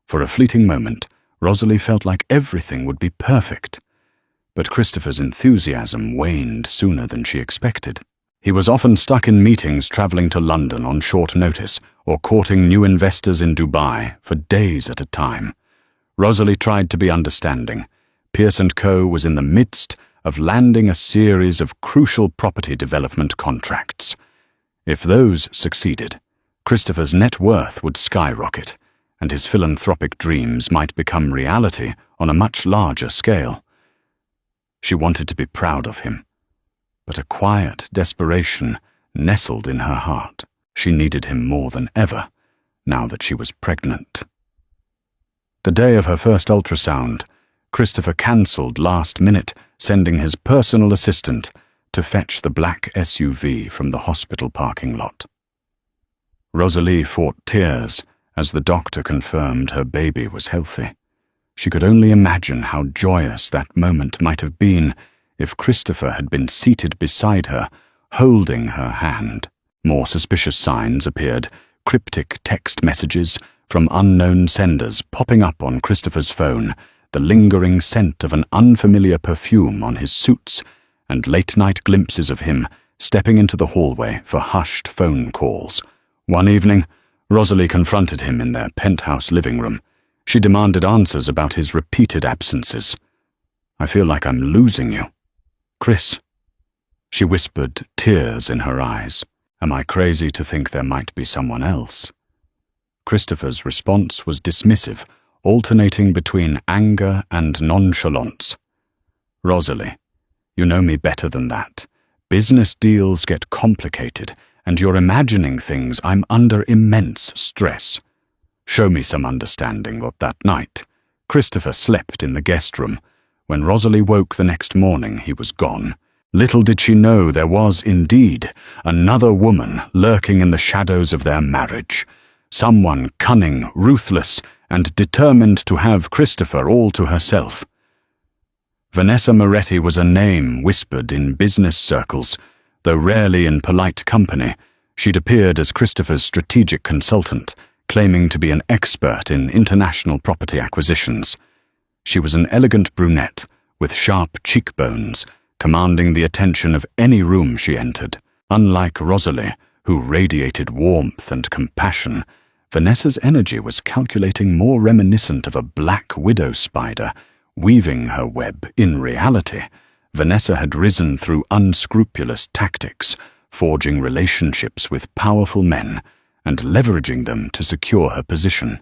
For a fleeting moment, Rosalie felt like everything would be perfect. But Christopher's enthusiasm waned sooner than she expected. He was often stuck in meetings traveling to London on short notice or courting new investors in Dubai for days at a time. Rosalie tried to be understanding. Pierce & Co. was in the midst of landing a series of crucial property development contracts. If those succeeded, Christopher's net worth would skyrocket, and his philanthropic dreams might become reality on a much larger scale. She wanted to be proud of him, but a quiet desperation nestled in her heart. She needed him more than ever, now that she was pregnant. The day of her first ultrasound, Christopher cancelled last minute, sending his personal assistant to fetch the black SUV from the hospital parking lot. Rosalie fought tears as the doctor confirmed her baby was healthy. She could only imagine how joyous that moment might have been if Christopher had been seated beside her, holding her hand. More suspicious signs appeared, cryptic text messages from unknown senders popping up on Christopher's phone, the lingering scent of an unfamiliar perfume on his suits, and late-night glimpses of him stepping into the hallway for hushed phone calls. One evening, Rosalie confronted him in their penthouse living room. She demanded answers about his repeated absences. "I feel like I'm losing you. Chris," she whispered, tears in her eyes. "Am I crazy to think there might be someone else?" Christopher's response was dismissive, alternating between anger and nonchalance. "Rosalie, you know me better than that. Business deals get complicated, and you're imagining things. I'm under immense stress. Show me some understanding." But that night, Christopher slept in the guest room. When Rosalie woke the next morning, he was gone. Little did she know there was indeed another woman lurking in the shadows of their marriage. Someone cunning, ruthless, and determined to have Christopher all to herself. Vanessa Moretti was a name whispered in business circles, though rarely in polite company. She'd appeared as Christopher's strategic consultant, claiming to be an expert in international property acquisitions. She was an elegant brunette with sharp cheekbones, commanding the attention of any room she entered. Unlike Rosalie, who radiated warmth and compassion, Vanessa's energy was calculating, more reminiscent of a black widow spider, weaving her web. In reality, Vanessa had risen through unscrupulous tactics, forging relationships with powerful men and leveraging them to secure her position.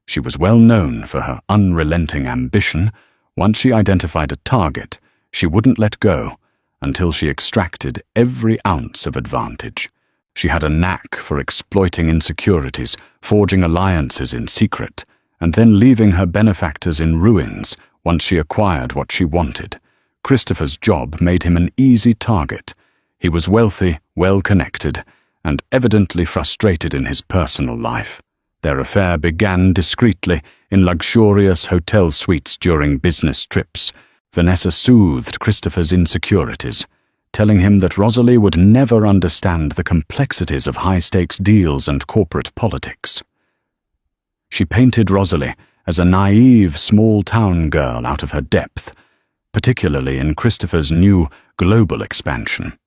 She was well known for her unrelenting ambition. Once she identified a target, she wouldn't let go until she extracted every ounce of advantage. She had a knack for exploiting insecurities, forging alliances in secret, and then leaving her benefactors in ruins once she acquired what she wanted. Christopher's job made him an easy target. He was wealthy, well-connected, and evidently frustrated in his personal life. Their affair began discreetly in luxurious hotel suites during business trips. Vanessa soothed Christopher's insecurities, telling him that Rosalie would never understand the complexities of high-stakes deals and corporate politics. She painted Rosalie as a naive, small-town girl out of her depth, particularly in Christopher's new global expansion.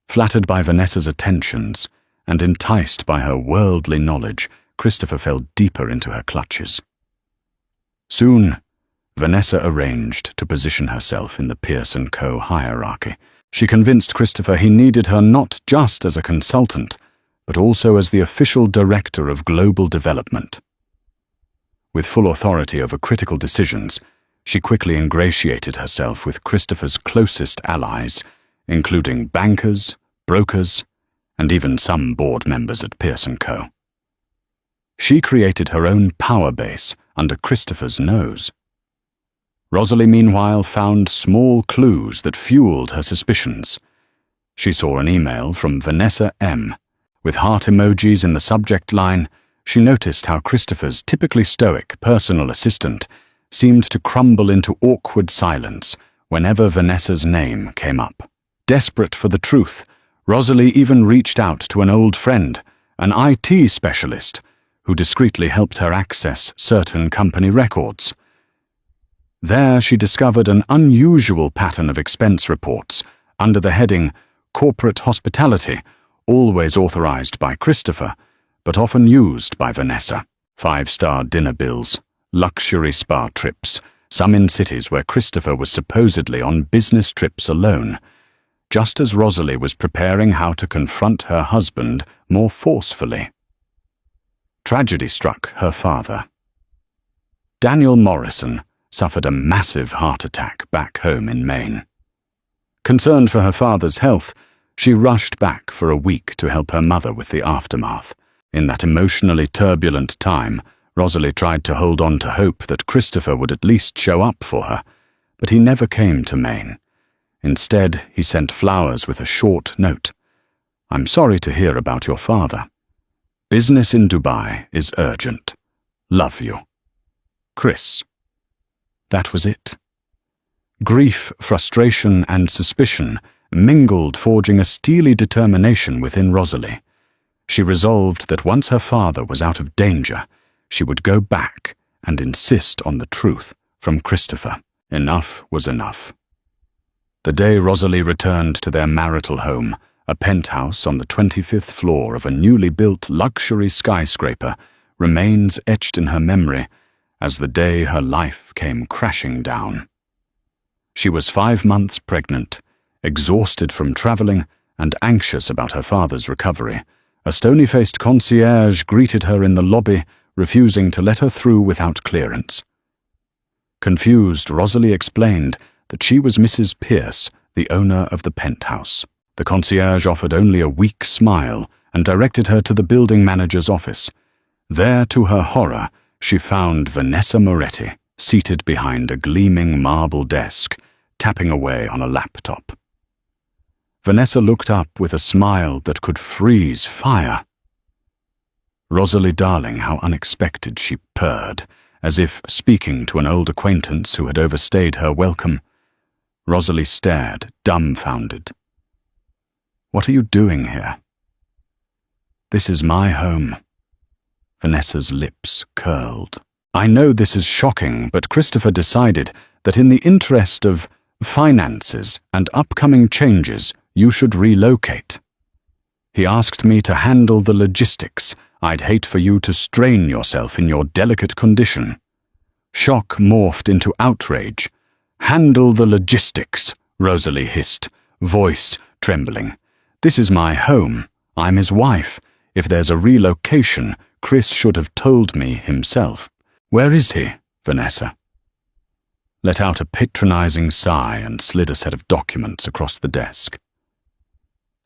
Flattered by Vanessa's attentions and enticed by her worldly knowledge, Christopher fell deeper into her clutches. Soon, Vanessa arranged to position herself in the Pierce & Co. hierarchy. She convinced Christopher he needed her not just as a consultant, but also as the official director of global development. With full authority over critical decisions, she quickly ingratiated herself with Christopher's closest allies, including bankers, brokers, and even some board members at Pierce & Co. She created her own power base under Christopher's nose. Rosalie, meanwhile, found small clues that fueled her suspicions. She saw an email from Vanessa M. With heart emojis in the subject line. She noticed how Christopher's typically stoic personal assistant seemed to crumble into awkward silence whenever Vanessa's name came up. Desperate for the truth, Rosalie even reached out to an old friend, an IT specialist, who discreetly helped her access certain company records. There she discovered an unusual pattern of expense reports under the heading corporate hospitality, always authorized by Christopher, but often used by Vanessa. 5-star dinner bills, luxury spa trips, some in cities where Christopher was supposedly on business trips alone, just as Rosalie was preparing how to confront her husband more forcefully. Tragedy struck her father. Daniel Morrison suffered a massive heart attack back home in Maine. Concerned for her father's health, she rushed back for a week to help her mother with the aftermath. In that emotionally turbulent time, Rosalie tried to hold on to hope that Christopher would at least show up for her, but he never came to Maine. Instead, he sent flowers with a short note. "I'm sorry to hear about your father. Business in Dubai is urgent. Love you. Chris." That was it. Grief, frustration, and suspicion mingled, forging a steely determination within Rosalie. She resolved that once her father was out of danger, she would go back and insist on the truth from Christopher. Enough was enough. The day Rosalie returned to their marital home, a penthouse on the 25th floor of a newly built luxury skyscraper, remains etched in her memory as the day her life came crashing down. She was 5 months pregnant, exhausted from traveling and anxious about her father's recovery. A stony-faced concierge greeted her in the lobby, refusing to let her through without clearance. Confused, Rosalie explained that she was Mrs. Pierce, the owner of the penthouse. The concierge offered only a weak smile and directed her to the building manager's office. There, to her horror, she found Vanessa Moretti, seated behind a gleaming marble desk, tapping away on a laptop. Vanessa looked up with a smile that could freeze fire. "Rosalie, darling," how unexpected, she purred, as if speaking to an old acquaintance who had overstayed her welcome. Rosalie stared, dumbfounded. "What are you doing here?" "This is my home." Vanessa's lips curled. "I know this is shocking, but Christopher decided that in the interest of finances and upcoming changes, you should relocate. He asked me to handle the logistics. I'd hate for you to strain yourself in your delicate condition." Shock morphed into outrage. "Handle the logistics," Rosalie hissed, voice trembling. "This is my home. I'm his wife. If there's a relocation, Chris should have told me himself." "Where is he?" Vanessa let out a patronizing sigh and slid a set of documents across the desk.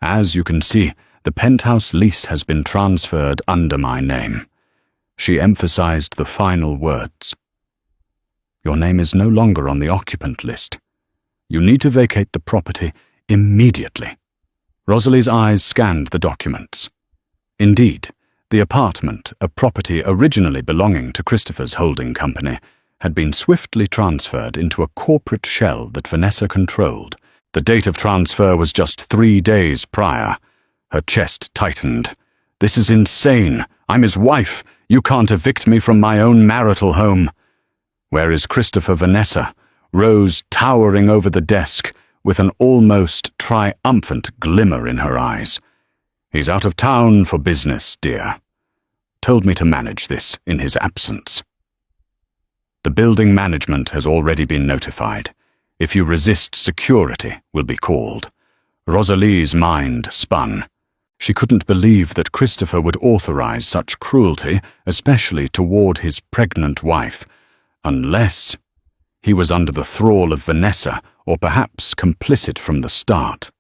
"As you can see, the penthouse lease has been transferred under my name." She emphasized the final words. "Your name is no longer on the occupant list. You need to vacate the property immediately." Rosalie's eyes scanned the documents. Indeed, the apartment, a property originally belonging to Christopher's holding company, had been swiftly transferred into a corporate shell that Vanessa controlled. The date of transfer was just 3 days prior. Her chest tightened. "This is insane. I'm his wife. You can't evict me from my own marital home." "Where is Christopher?" Vanessa rose, towering over the desk, with an almost triumphant glimmer in her eyes. "He's out of town for business, dear. Told me to manage this in his absence." "The building management has already been notified. If you resist, security will be called." Rosalie's mind spun. She couldn't believe that Christopher would authorize such cruelty, especially toward his pregnant wife, unless he was under the thrall of Vanessa, or perhaps complicit from the start.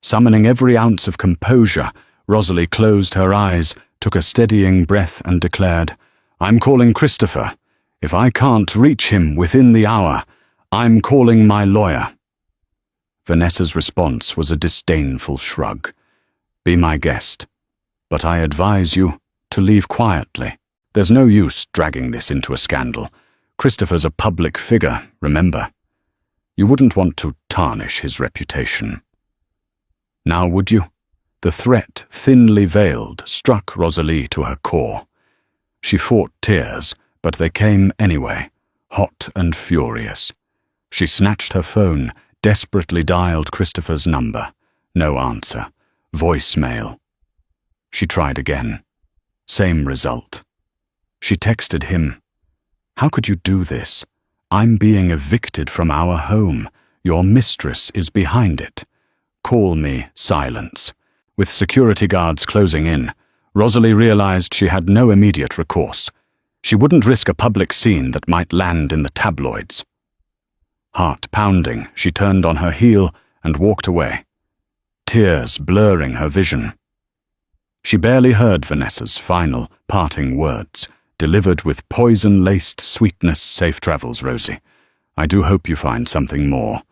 Summoning every ounce of composure, Rosalie closed her eyes, took a steadying breath, and declared, "I'm calling Christopher. If I can't reach him within the hour, I'm calling my lawyer." Vanessa's response was a disdainful shrug. "Be my guest, but I advise you to leave quietly. There's no use dragging this into a scandal. Christopher's a public figure, remember. You wouldn't want to tarnish his reputation. Now, would you?" The threat, thinly veiled, struck Rosalie to her core. She fought tears, but they came anyway, hot and furious. She snatched her phone, desperately dialed Christopher's number. No answer. Voicemail. She tried again. Same result. She texted him. "How could you do this? I'm being evicted from our home. Your mistress is behind it. Call me." Silence. With security guards closing in, Rosalie realized she had no immediate recourse. She wouldn't risk a public scene that might land in the tabloids. Heart pounding, she turned on her heel and walked away, tears blurring her vision. She barely heard Vanessa's final, parting words, delivered with poison-laced sweetness. "Safe travels, Rosie. I do hope you find something more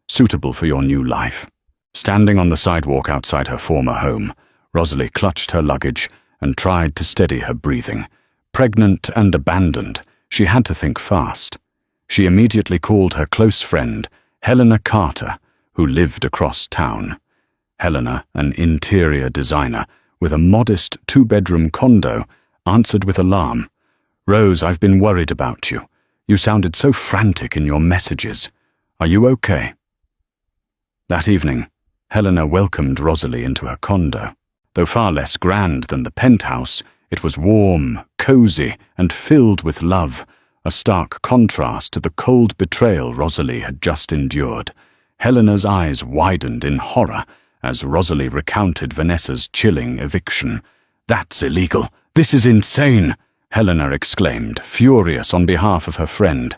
suitable for your new life." Standing on the sidewalk outside her former home, Rosalie clutched her luggage and tried to steady her breathing. Pregnant and abandoned, she had to think fast. She immediately called her close friend, Helena Carter, who lived across town. Helena, an interior designer with a modest 2-bedroom condo, answered with alarm. "Rose, I've been worried about you. You sounded so frantic in your messages. Are you okay?" That evening, Helena welcomed Rosalie into her condo. Though far less grand than the penthouse, it was warm, cozy, and filled with love, a stark contrast to the cold betrayal Rosalie had just endured. Helena's eyes widened in horror as Rosalie recounted Vanessa's chilling eviction. "That's illegal. This is insane," Helena exclaimed, furious on behalf of her friend.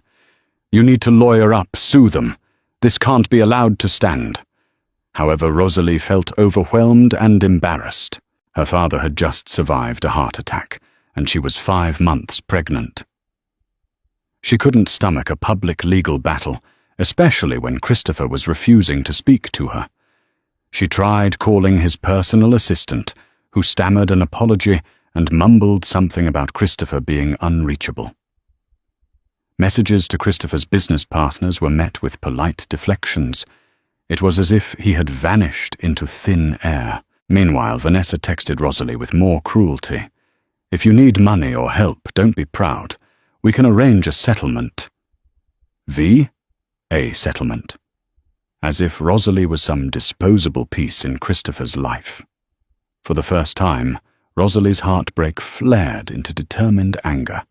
"You need to lawyer up, sue them. This can't be allowed to stand." However, Rosalie felt overwhelmed and embarrassed. Her father had just survived a heart attack, and she was 5 months pregnant. She couldn't stomach a public legal battle, especially when Christopher was refusing to speak to her. She tried calling his personal assistant, who stammered an apology and mumbled something about Christopher being unreachable. Messages to Christopher's business partners were met with polite deflections. It was as if he had vanished into thin air. Meanwhile, Vanessa texted Rosalie with more cruelty. "If you need money or help, don't be proud. We can arrange a settlement." A settlement. As if Rosalie was some disposable piece in Christopher's life. For the first time, Rosalie's heartbreak flared into determined anger.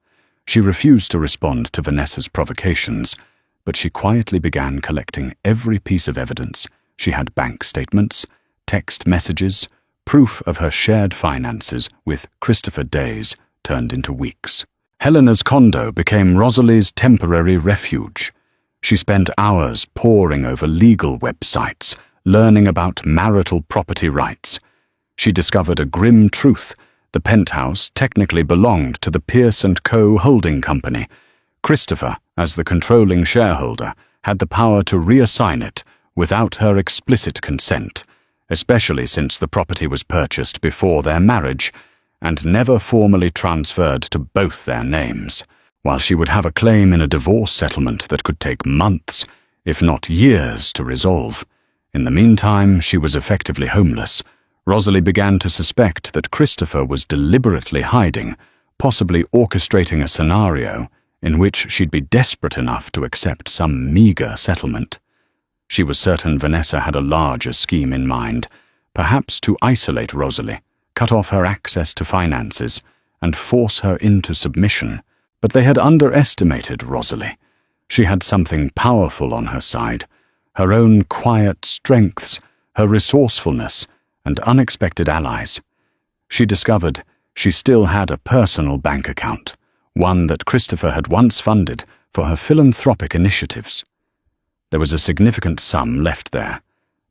She refused to respond to Vanessa's provocations, but she quietly began collecting every piece of evidence. She had bank statements, text messages, proof of her shared finances with Christopher days turned into weeks. Helena's condo became Rosalie's temporary refuge. She spent hours poring over legal websites, learning about marital property rights. She discovered a grim truth. The penthouse technically belonged to the Pierce & Co. holding company. Christopher, as the controlling shareholder, had the power to reassign it without her explicit consent, especially since the property was purchased before their marriage and never formally transferred to both their names. While she would have a claim in a divorce settlement that could take months, if not years, to resolve. In the meantime, she was effectively homeless. Rosalie began to suspect that Christopher was deliberately hiding, possibly orchestrating a scenario in which she'd be desperate enough to accept some meager settlement. She was certain Vanessa had a larger scheme in mind, perhaps to isolate Rosalie, cut off her access to finances, and force her into submission. But they had underestimated Rosalie. She had something powerful on her side, her own quiet strengths, her resourcefulness, and unexpected allies. She discovered she still had a personal bank account, one that Christopher had once funded for her philanthropic initiatives. There was a significant sum left there,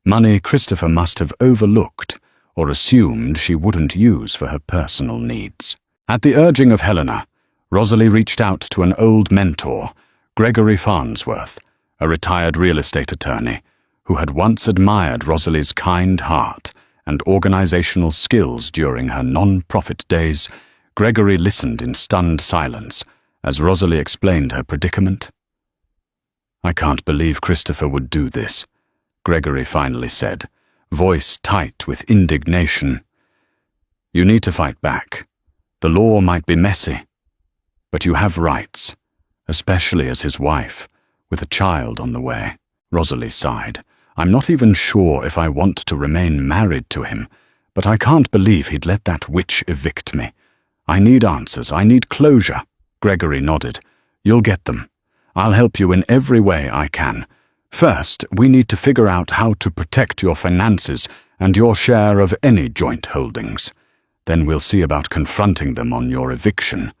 money Christopher must have overlooked or assumed she wouldn't use for her personal needs. At the urging of Helena, Rosalie reached out to an old mentor, Gregory Farnsworth, a retired real estate attorney, who had once admired Rosalie's kind heart and organizational skills during her non-profit days. Gregory listened in stunned silence as Rosalie explained her predicament. "I can't believe Christopher would do this," Gregory finally said, voice tight with indignation. "You need to fight back. The law might be messy, but you have rights, especially as his wife, with a child on the way." Rosalie sighed. I'm not even sure if I want to remain married to him, but I can't believe he'd let that witch evict me. I need answers. I need closure." Gregory nodded. "You'll get them. I'll help you in every way I can. First, we need to figure out how to protect your finances and your share of any joint holdings. Then we'll see about confronting them on your eviction."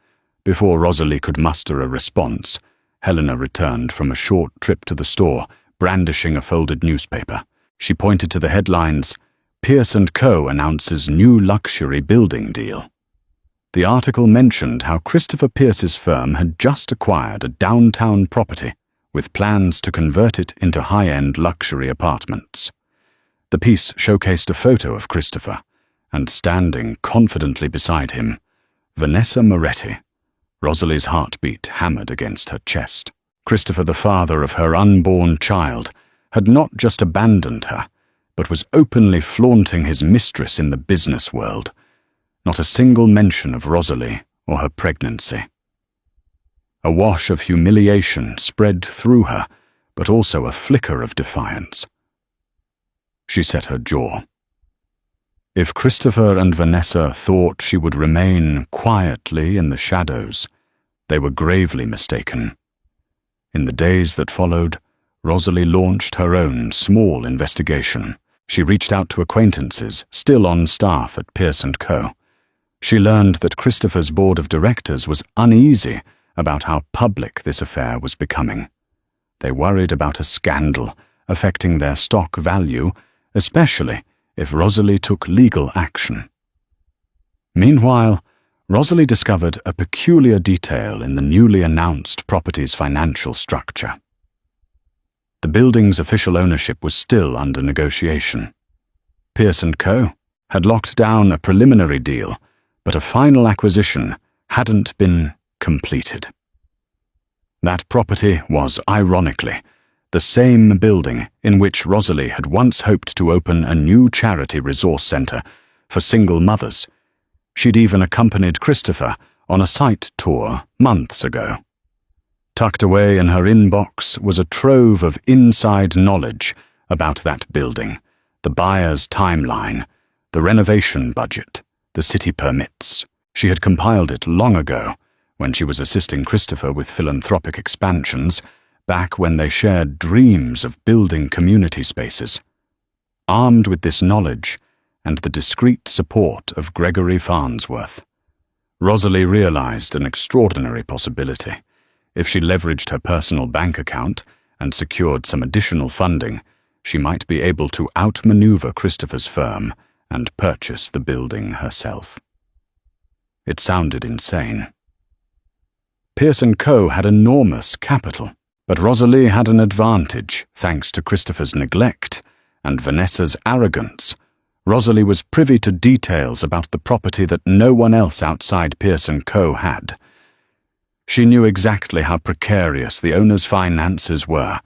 Before Rosalie could muster a response, Helena returned from a short trip to the store, brandishing a folded newspaper. She pointed to the headlines, "Pierce & Co. announces new luxury building deal." The article mentioned how Christopher Pierce's firm had just acquired a downtown property with plans to convert it into high-end luxury apartments. The piece showcased a photo of Christopher, and standing confidently beside him, Vanessa Moretti. Rosalie's heartbeat hammered against her chest. Christopher, the father of her unborn child, had not just abandoned her, but was openly flaunting his mistress in the business world. Not a single mention of Rosalie or her pregnancy. A wash of humiliation spread through her, but also a flicker of defiance. She set her jaw. If Christopher and Vanessa thought she would remain quietly in the shadows, they were gravely mistaken. In the days that followed, Rosalie launched her own small investigation. She reached out to acquaintances still on staff at Pierce & Co. She learned that Christopher's board of directors was uneasy about how public this affair was becoming. They worried about a scandal affecting their stock value, especially if Rosalie took legal action. Meanwhile, Rosalie discovered a peculiar detail in the newly announced property's financial structure. The building's official ownership was still under negotiation. Pierce & Co. had locked down a preliminary deal, but a final acquisition hadn't been completed. That property was, ironically, the same building in which Rosalie had once hoped to open a new charity resource centre for single mothers. She'd even accompanied Christopher on a site tour months ago. Tucked away in her inbox was a trove of inside knowledge about that building, the buyer's timeline, the renovation budget, the city permits. She had compiled it long ago, when she was assisting Christopher with philanthropic expansions, back when they shared dreams of building community spaces. Armed with this knowledge and the discreet support of Gregory Farnsworth, Rosalie realized an extraordinary possibility. If she leveraged her personal bank account and secured some additional funding, she might be able to outmaneuver Christopher's firm and purchase the building herself. It sounded insane. Pierce & Co. had enormous capital, but Rosalie had an advantage thanks to Christopher's neglect and Vanessa's arrogance. Rosalie was privy to details about the property that no one else outside Pierce & Co. had. She knew exactly how precarious the owner's finances were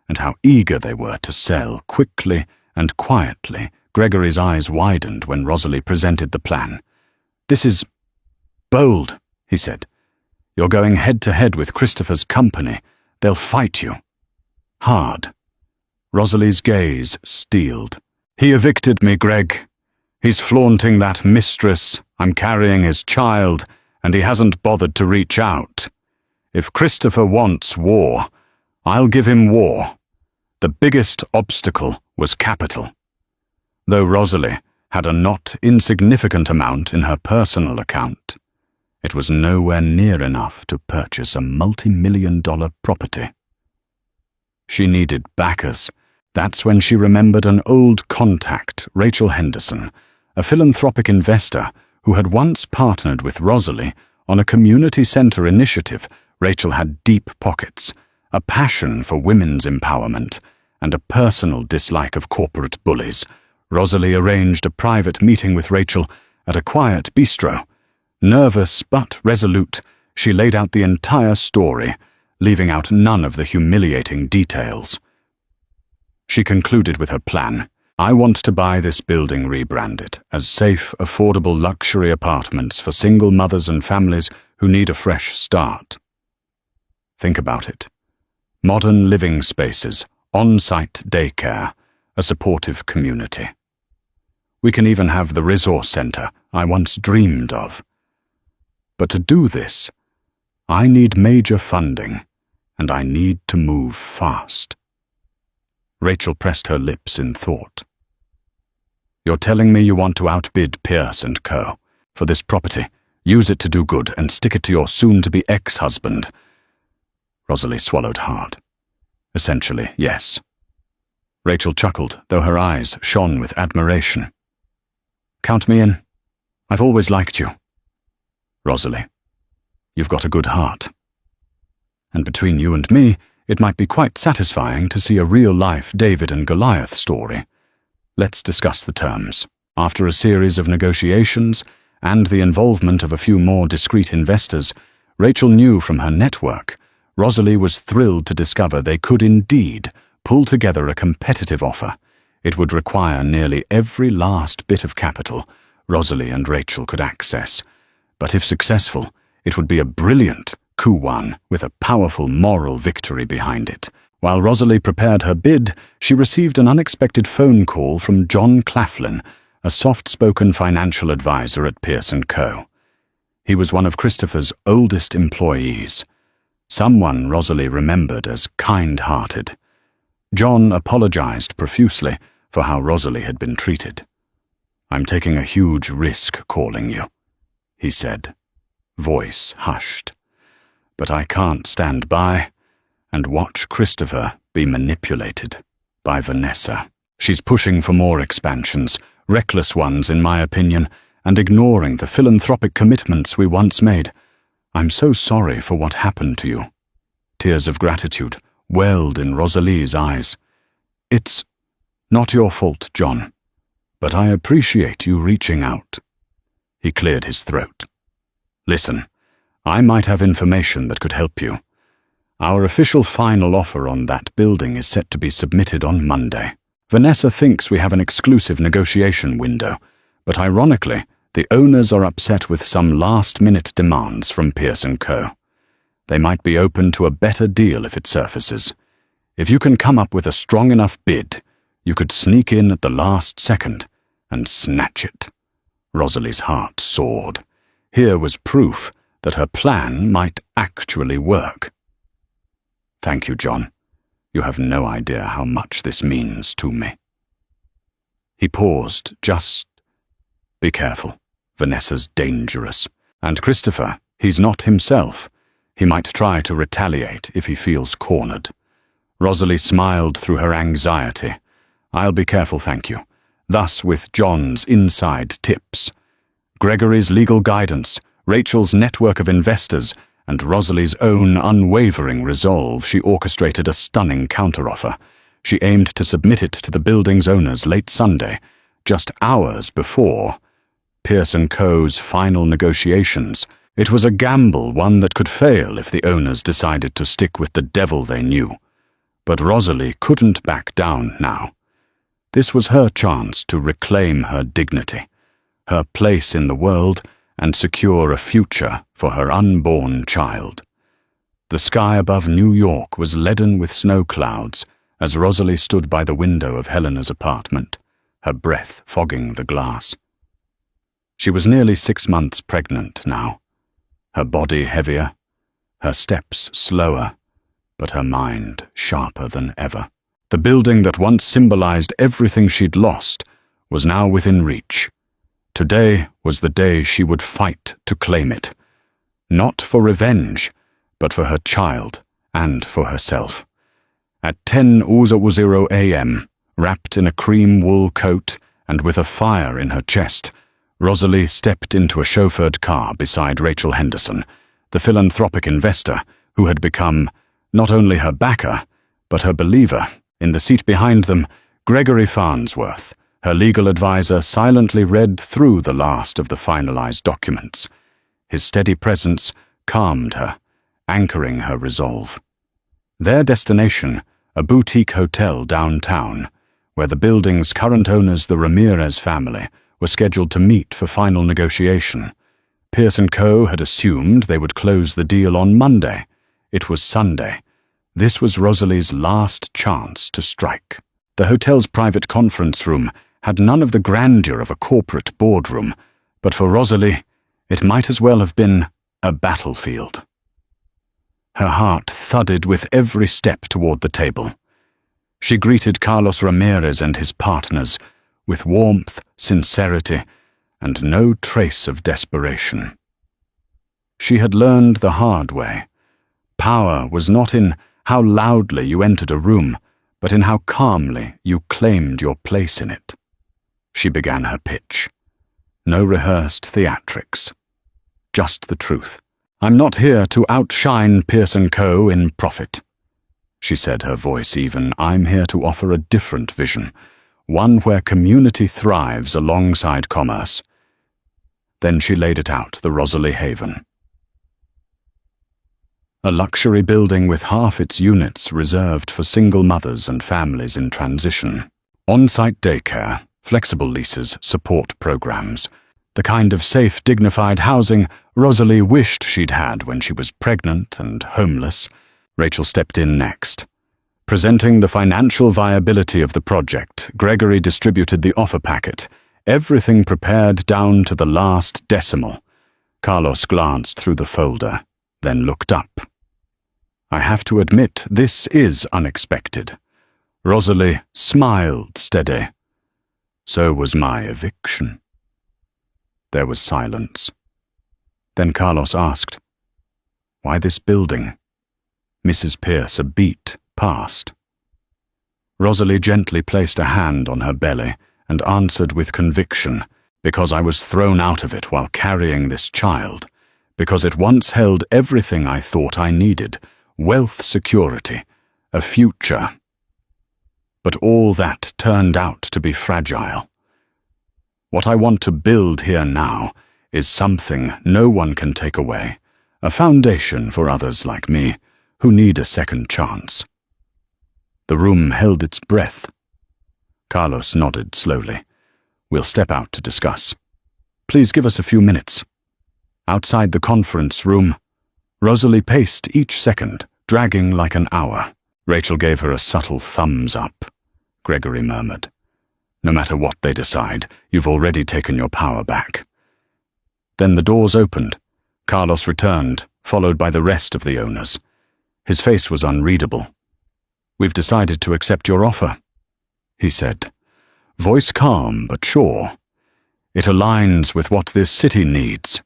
and how eager they were to sell quickly and quietly. Gregory's eyes widened when Rosalie presented the plan. "This is bold," he said. "You're going head-to-head with Christopher's company. They'll fight you." Hard. Rosalie's gaze steeled. "He evicted me, Greg. He's flaunting that mistress. I'm carrying his child, and he hasn't bothered to reach out. If Christopher wants war, I'll give him war. The biggest obstacle was capital." Though Rosalie had a not insignificant amount in her personal account, it was nowhere near enough to purchase a multi-million-dollar property. She needed backers. That's when she remembered an old contact, Rachel Henderson, a philanthropic investor who had once partnered with Rosalie on a community center initiative. Rachel had deep pockets, a passion for women's empowerment, and a personal dislike of corporate bullies. Rosalie arranged a private meeting with Rachel at a quiet bistro. Nervous but resolute, she laid out the entire story, leaving out none of the humiliating details. She concluded with her plan. "I want to buy this building rebranded as safe, affordable luxury apartments for single mothers and families who need a fresh start." Think about it. Modern living spaces, on-site daycare, a supportive community. We can even have the resource center I once dreamed of. But to do this, I need major funding, and I need to move fast. Rachel pressed her lips in thought. You're telling me you want to outbid Pierce & Co. for this property, use it to do good, and stick it to your soon-to-be ex-husband? Rosalie swallowed hard. Essentially, yes. Rachel chuckled, though her eyes shone with admiration. Count me in. I've always liked you. Rosalie, you've got a good heart. And between you and me, it might be quite satisfying to see a real-life David and Goliath story. Let's discuss the terms. After a series of negotiations and the involvement of a few more discreet investors, Rachel knew from her network Rosalie was thrilled to discover they could indeed pull together a competitive offer. It would require nearly every last bit of capital Rosalie and Rachel could access. But if successful, it would be a brilliant coup one with a powerful moral victory behind it. While Rosalie prepared her bid, she received an unexpected phone call from John Claflin, a soft-spoken financial advisor at Pierce & Co. He was one of Christopher's oldest employees, someone Rosalie remembered as kind-hearted. John apologized profusely for how Rosalie had been treated. I'm taking a huge risk calling you, he said, voice hushed. But I can't stand by and watch Christopher be manipulated by Vanessa. She's pushing for more expansions, reckless ones in my opinion, and ignoring the philanthropic commitments we once made. I'm so sorry for what happened to you. Tears of gratitude welled in Rosalie's eyes. It's not your fault, John, but I appreciate you reaching out. He cleared his throat. Listen, I might have information that could help you. Our official final offer on that building is set to be submitted on Monday. Vanessa thinks we have an exclusive negotiation window, but ironically, the owners are upset with some last-minute demands from Pierce & Co. They might be open to a better deal if it surfaces. If you can come up with a strong enough bid, you could sneak in at the last second and snatch it. Rosalie's heart soared. Here was proof that her plan might actually work. Thank you, John. You have no idea how much this means to me. He paused. Just be careful. Vanessa's dangerous. And Christopher, he's not himself. He might try to retaliate if he feels cornered. Rosalie smiled through her anxiety. I'll be careful, thank you. Thus with John's inside tips, Gregory's legal guidance, Rachel's network of investors, and Rosalie's own unwavering resolve, she orchestrated a stunning counteroffer. She aimed to submit it to the building's owners late Sunday, just hours before Pierce & Co.'s final negotiations. It was a gamble, one that could fail if the owners decided to stick with the devil they knew. But Rosalie couldn't back down now. This was her chance to reclaim her dignity, her place in the world, and secure a future for her unborn child. The sky above New York was leaden with snow clouds as Rosalie stood by the window of Helena's apartment, her breath fogging the glass. She was nearly 6 months pregnant now, her body heavier, her steps slower, but her mind sharper than ever. The building that once symbolized everything she'd lost was now within reach. Today was the day she would fight to claim it, not for revenge, but for her child and for herself. At 10:00 a.m., wrapped in a cream wool coat and with a fire in her chest, Rosalie stepped into a chauffeured car beside Rachel Henderson, the philanthropic investor who had become not only her backer, but her believer. In the seat behind them, Gregory Farnsworth, her legal advisor, silently read through the last of the finalized documents. His steady presence calmed her, anchoring her resolve. Their destination, a boutique hotel downtown, where the building's current owners, the Ramirez family, were scheduled to meet for final negotiation. Pierce & Co. had assumed they would close the deal on Monday. It was Sunday. This was Rosalie's last chance to strike. The hotel's private conference room had none of the grandeur of a corporate boardroom, but for Rosalie, it might as well have been a battlefield. Her heart thudded with every step toward the table. She greeted Carlos Ramirez and his partners with warmth, sincerity, and no trace of desperation. She had learned the hard way. Power was not in how loudly you entered a room, but in how calmly you claimed your place in it. She began her pitch. No rehearsed theatrics. Just the truth. "I'm not here to outshine Pierce & Co. in profit," she said, her voice even. "I'm here to offer a different vision, one where community thrives alongside commerce." Then she laid it out, the Rosalie Haven. A luxury building with half its units reserved for single mothers and families in transition. On-site daycare, flexible leases, support programs. The kind of safe, dignified housing Rosalie wished she'd had when she was pregnant and homeless. Rachel stepped in next. Presenting the financial viability of the project, Gregory distributed the offer packet, everything prepared down to the last decimal. Carlos glanced through the folder, then looked up. "I have to admit, this is unexpected." Rosalie smiled steady. "So was my eviction." There was silence. Then Carlos asked, "Why this building?" Mrs. Pierce, a beat passed. Rosalie gently placed a hand on her belly and answered with conviction, "Because I was thrown out of it while carrying this child, because it once held everything I thought I needed, wealth, security, a future. But all that turned out to be fragile. What I want to build here now is something no one can take away, a foundation for others like me who need a second chance." The room held its breath. Carlos nodded slowly. "We'll step out to discuss. Please give us a few minutes." Outside the conference room, Rosalie paced each second, dragging like an hour. Rachel gave her a subtle thumbs up. Gregory murmured, "No matter what they decide, you've already taken your power back." Then the doors opened. Carlos returned, followed by the rest of the owners. His face was unreadable. "We've decided to accept your offer," he said. Voice calm but sure. "It aligns with what this city needs.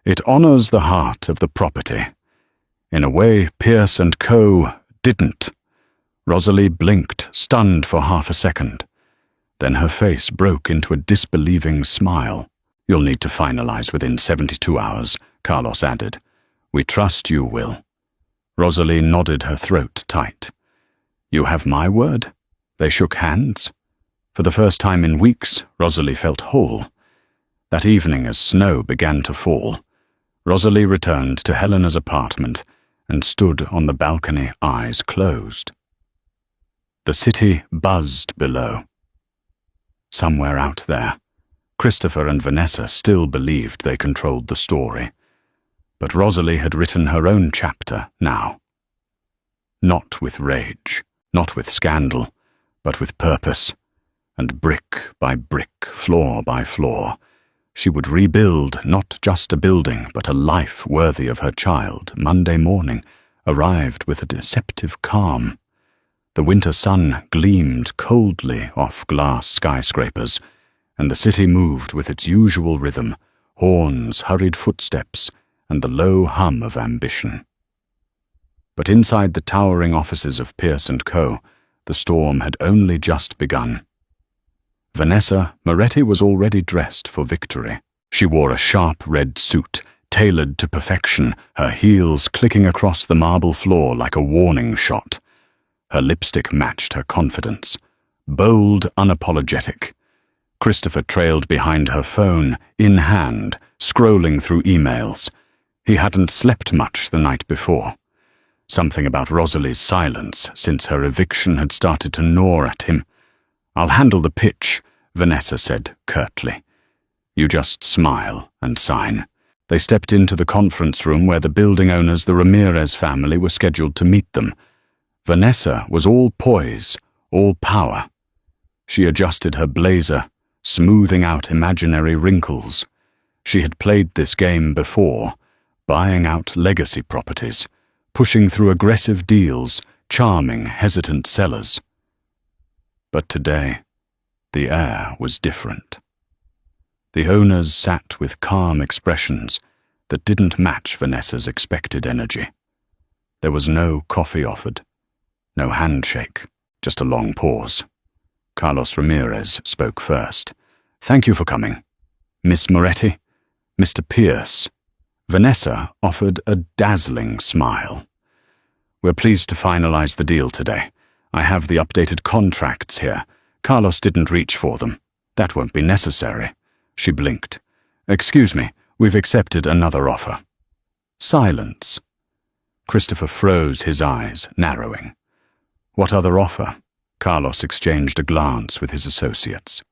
It honors the heart of the property. In a way Pierce & Co. didn't." Rosalie blinked, stunned for half a second. Then her face broke into a disbelieving smile. "You'll need to finalize within 72 hours, Carlos added. "We trust you will." Rosalie nodded, her throat tight. "You have my word?" They shook hands. For the first time in weeks, Rosalie felt whole. That evening, as snow began to fall, Rosalie returned to Helena's apartment and stood on the balcony, eyes closed. The city buzzed below. Somewhere out there, Christopher and Vanessa still believed they controlled the story. But Rosalie had written her own chapter now. Not with rage, not with scandal, but with purpose. And brick by brick, floor by floor, she would rebuild not just a building, but a life worthy of her child. Monday morning arrived with a deceptive calm. The winter sun gleamed coldly off glass skyscrapers, and the city moved with its usual rhythm, horns, hurried footsteps, and the low hum of ambition. But inside the towering offices of Pierce & Co., the storm had only just begun. Vanessa Moretti was already dressed for victory. She wore a sharp red suit, tailored to perfection, her heels clicking across the marble floor like a warning shot. Her lipstick matched her confidence. Bold, unapologetic. Christopher trailed behind her phone, in hand, scrolling through emails. He hadn't slept much the night before. Something about Rosalie's silence since her eviction had started to gnaw at him. "I'll handle the pitch," Vanessa said curtly. "You just smile and sign." They stepped into the conference room where the building owners, the Ramirez family, were scheduled to meet them. Vanessa was all poise, all power, She adjusted her blazer, smoothing out imaginary wrinkles. She had played this game before, buying out legacy properties, pushing through aggressive deals, charming hesitant sellers. But today, the air was different. The owners sat with calm expressions that didn't match Vanessa's expected energy. There was no coffee offered, no handshake, just a long pause. Carlos Ramirez spoke first. "Thank you for coming. Miss Moretti, Mr. Pierce." Vanessa offered a dazzling smile. "We're pleased to finalize the deal today. I have the updated contracts here. Carlos didn't reach for them. That won't be necessary." She blinked. "Excuse me, we've accepted another offer." Silence. Christopher froze, his eyes narrowing. "What other offer?" Carlos exchanged a glance with his associates.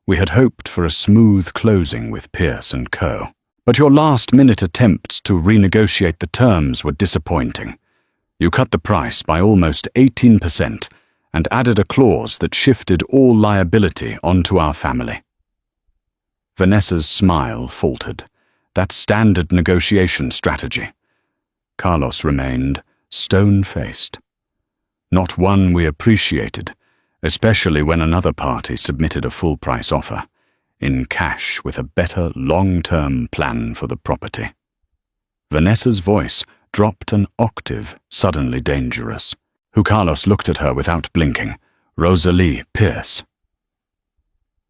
"We had hoped for a smooth closing with Pierce and Co. But your last-minute attempts to renegotiate the terms were disappointing. You cut the price by almost 18% and added a clause that shifted all liability onto our family." Vanessa's smile faltered. That's standard negotiation strategy. Carlos remained stone-faced. Not one we appreciated, especially when another party submitted a full-price offer, in cash with a better long-term plan for the property. Vanessa's voice dropped an octave, suddenly dangerous. Carlos looked at her without blinking. "Rosalie Pierce."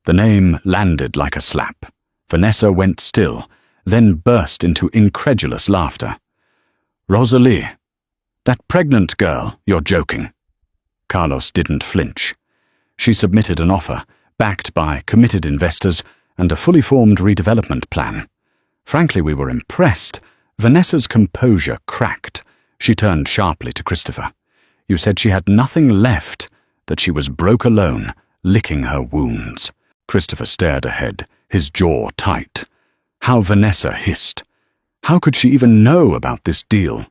The name landed like a slap. Vanessa went still, then burst into incredulous laughter. "Rosalie? That pregnant girl, you're joking." Carlos didn't flinch. She submitted an offer, backed by committed investors and a fully formed redevelopment plan. Frankly, we were impressed. Vanessa's composure cracked. She turned sharply to Christopher. "You said she had nothing left, that she was broke alone, licking her wounds." Christopher stared ahead, his jaw tight. How Vanessa hissed. How could she even know about this deal?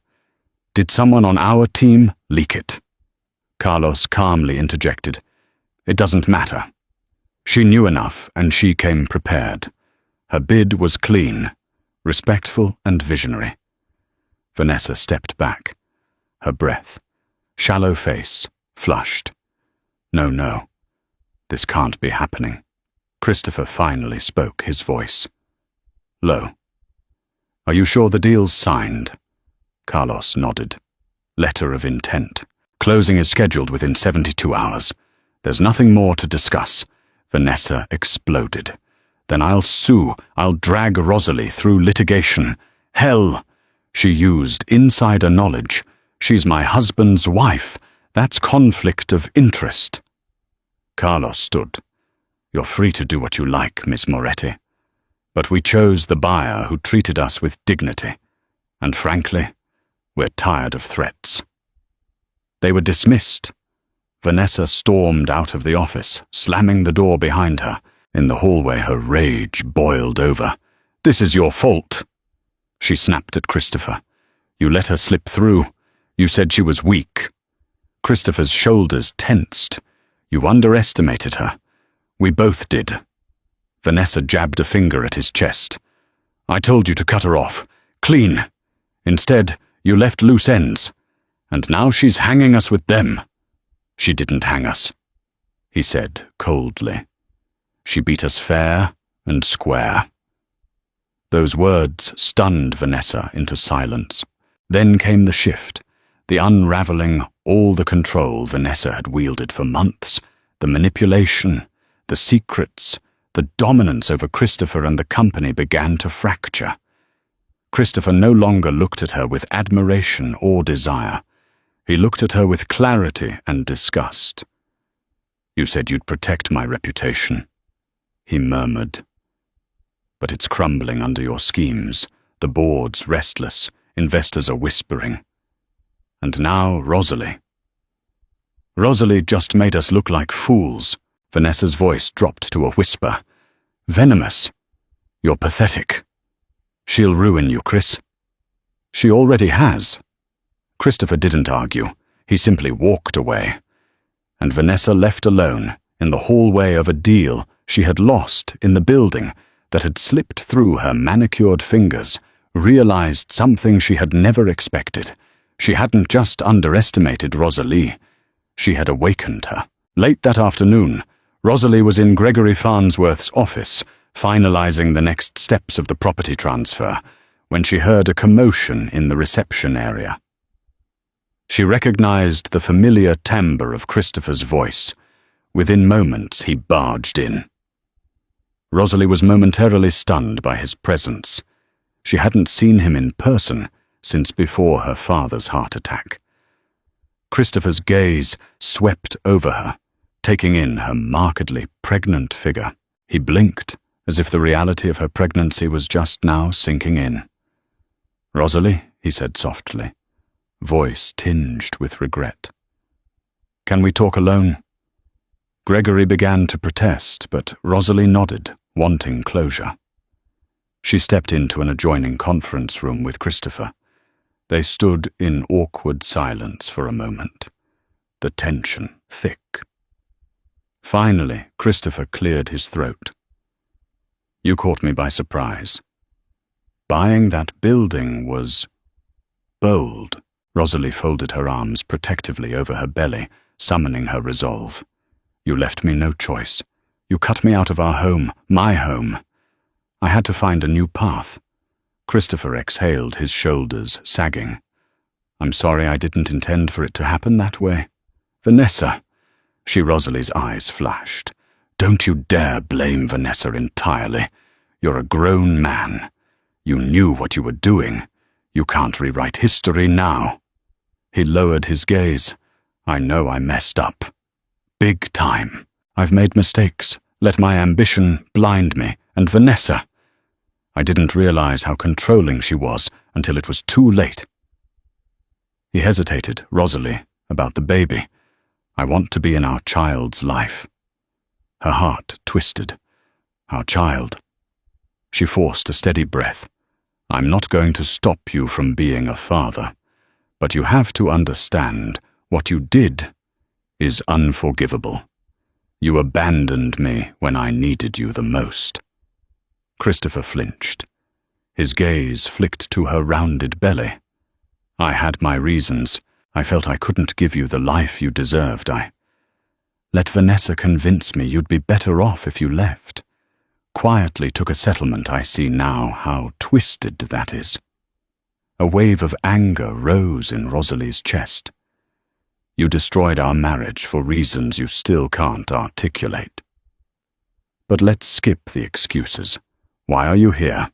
Did someone on our team leak it? Carlos calmly interjected. "It doesn't matter." She knew enough, and she came prepared. Her bid was clean, respectful and visionary. Vanessa stepped back. Her breath, shallow face, flushed. No, this can't be happening. Christopher finally spoke, his voice low. "Are you sure the deal's signed?" Carlos nodded. "Letter of intent. Closing is scheduled within 72 hours. There's nothing more to discuss." Vanessa exploded. "Then I'll sue. I'll drag Rosalie through litigation. Hell!" She used insider knowledge. "She's my husband's wife. That's conflict of interest." Carlos stood. "You're free to do what you like, Miss Moretti. But we chose the buyer who treated us with dignity. And frankly, we're tired of threats." They were dismissed. Vanessa stormed out of the office, slamming the door behind her. In the hallway, her rage boiled over. "This is your fault." She snapped at Christopher. "You let her slip through. You said she was weak." Christopher's shoulders tensed. "You underestimated her. We both did." Vanessa jabbed a finger at his chest. "I told you to cut her off. Clean. Instead, you left loose ends. And now she's hanging us with them." "She didn't hang us," he said coldly. "She beat us fair and square." Those words stunned Vanessa into silence. Then came the shift, the unraveling, all the control Vanessa had wielded for months, the manipulation, the secrets, the dominance over Christopher and the company began to fracture. Christopher no longer looked at her with admiration or desire. He looked at her with clarity and disgust. "You said you'd protect my reputation," he murmured. "But it's crumbling under your schemes. The board's restless. Investors are whispering. And now Rosalie. Rosalie just made us look like fools." Vanessa's voice dropped to a whisper. "Venomous. You're pathetic. She'll ruin you, Chris." "She already has." Christopher didn't argue. He simply walked away. And Vanessa, left alone, in the hallway of a deal she had lost in the building that had slipped through her manicured fingers, realized something she had never expected. She hadn't just underestimated Rosalie, she had awakened her. Late that afternoon, Rosalie was in Gregory Farnsworth's office, finalizing the next steps of the property transfer, when she heard a commotion in the reception area. She recognized the familiar timbre of Christopher's voice. Within moments, he barged in. Rosalie was momentarily stunned by his presence. She hadn't seen him in person since before her father's heart attack. Christopher's gaze swept over her, taking in her markedly pregnant figure. He blinked, as if the reality of her pregnancy was just now sinking in. "Rosalie," he said softly, voice tinged with regret. "Can we talk alone?" Gregory began to protest, but Rosalie nodded, wanting closure. She stepped into an adjoining conference room with Christopher. They stood in awkward silence for a moment, the tension thick. Finally, Christopher cleared his throat. "You caught me by surprise. Buying that building was bold." Rosalie folded her arms protectively over her belly, summoning her resolve. "You left me no choice. You cut me out of our home, my home. I had to find a new path." Christopher exhaled, his shoulders sagging. "I'm sorry, I didn't intend for it to happen that way." "Vanessa," Rosalie's eyes flashed. "Don't you dare blame Vanessa entirely. You're a grown man. You knew what you were doing. You can't rewrite history now." He lowered his gaze. "I know I messed up. Big time. I've made mistakes, let my ambition blind me, and Vanessa. I didn't realize how controlling she was until it was too late." He hesitated. "Rosalie, about the baby. I want to be in our child's life." Her heart twisted. "Our child." She forced a steady breath. "I'm not going to stop you from being a father, but you have to understand what you did is unforgivable. You abandoned me when I needed you the most." Christopher flinched. His gaze flicked to her rounded belly. "I had my reasons. I felt I couldn't give you the life you deserved. I let Vanessa convince me you'd be better off if you left. Quietly took a settlement. I see now how twisted that is." A wave of anger rose in Rosalie's chest. "You destroyed our marriage for reasons you still can't articulate. But let's skip the excuses. Why are you here?"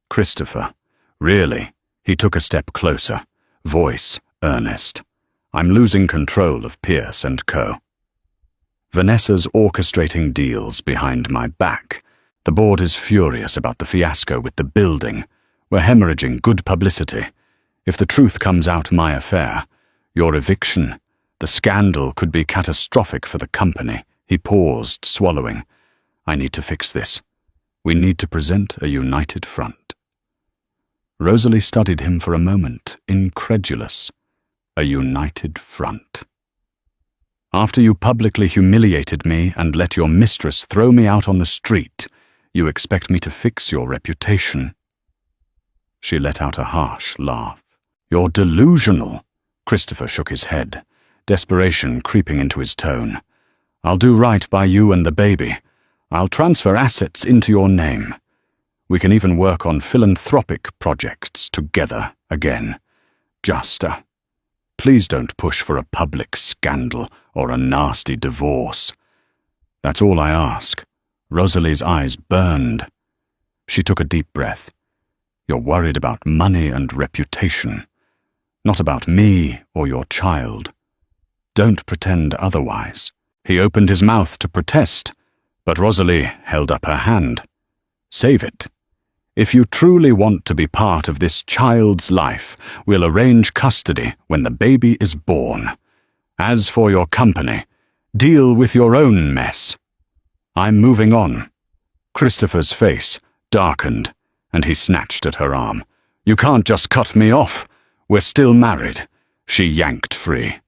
"Christopher, really?" He took a step closer, voice earnest. "I'm losing control of Pierce and Co. Vanessa's orchestrating deals behind my back. The board is furious about the fiasco with the building. We're hemorrhaging good publicity. If the truth comes out, my affair, your eviction, the scandal could be catastrophic for the company." He paused, swallowing. "I need to fix this. We need to present a united front." Rosalie studied him for a moment, incredulous. A united front. "After you publicly humiliated me and let your mistress throw me out on the street, you expect me to fix your reputation?" She let out a harsh laugh. "You're delusional." Christopher shook his head, desperation creeping into his tone. "I'll do right by you and the baby. I'll transfer assets into your name. We can even work on philanthropic projects together again. Just please don't push for a public scandal or a nasty divorce. That's all I ask." Rosalie's eyes burned. She took a deep breath. "You're worried about money and reputation, not about me or your child. Don't pretend otherwise." He opened his mouth to protest, but Rosalie held up her hand. "Save it. If you truly want to be part of this child's life, we'll arrange custody when the baby is born. As for your company, deal with your own mess. I'm moving on." Christopher's face darkened, and he snatched at her arm. "You can't just cut me off. We're still married." She yanked free.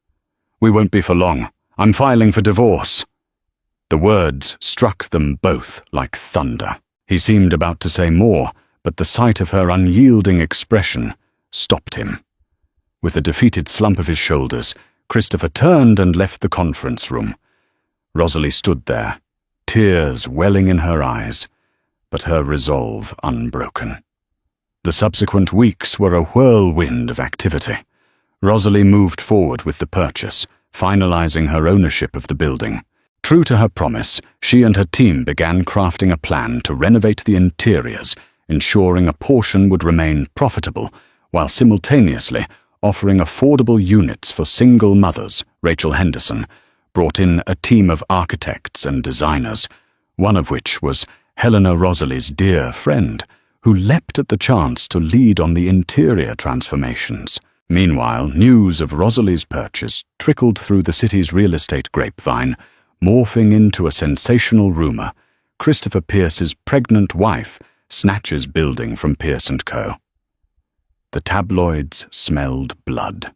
"We won't be for long. I'm filing for divorce." The words struck them both like thunder. He seemed about to say more, but the sight of her unyielding expression stopped him. With a defeated slump of his shoulders, Christopher turned and left the conference room. Rosalie stood there, tears welling in her eyes, but her resolve unbroken. The subsequent weeks were a whirlwind of activity. Rosalie moved forward with the purchase, finalizing her ownership of the building. True to her promise, she and her team began crafting a plan to renovate the interiors, ensuring a portion would remain profitable, while simultaneously offering affordable units for single mothers. Rachel Henderson brought in a team of architects and designers, one of which was Helena, Rosalie's dear friend, who leapt at the chance to lead on the interior transformations. Meanwhile, news of Rosalie's purchase trickled through the city's real estate grapevine, morphing into a sensational rumor: Christopher Pierce's pregnant wife snatches building from Pierce & Co. The tabloids smelled blood.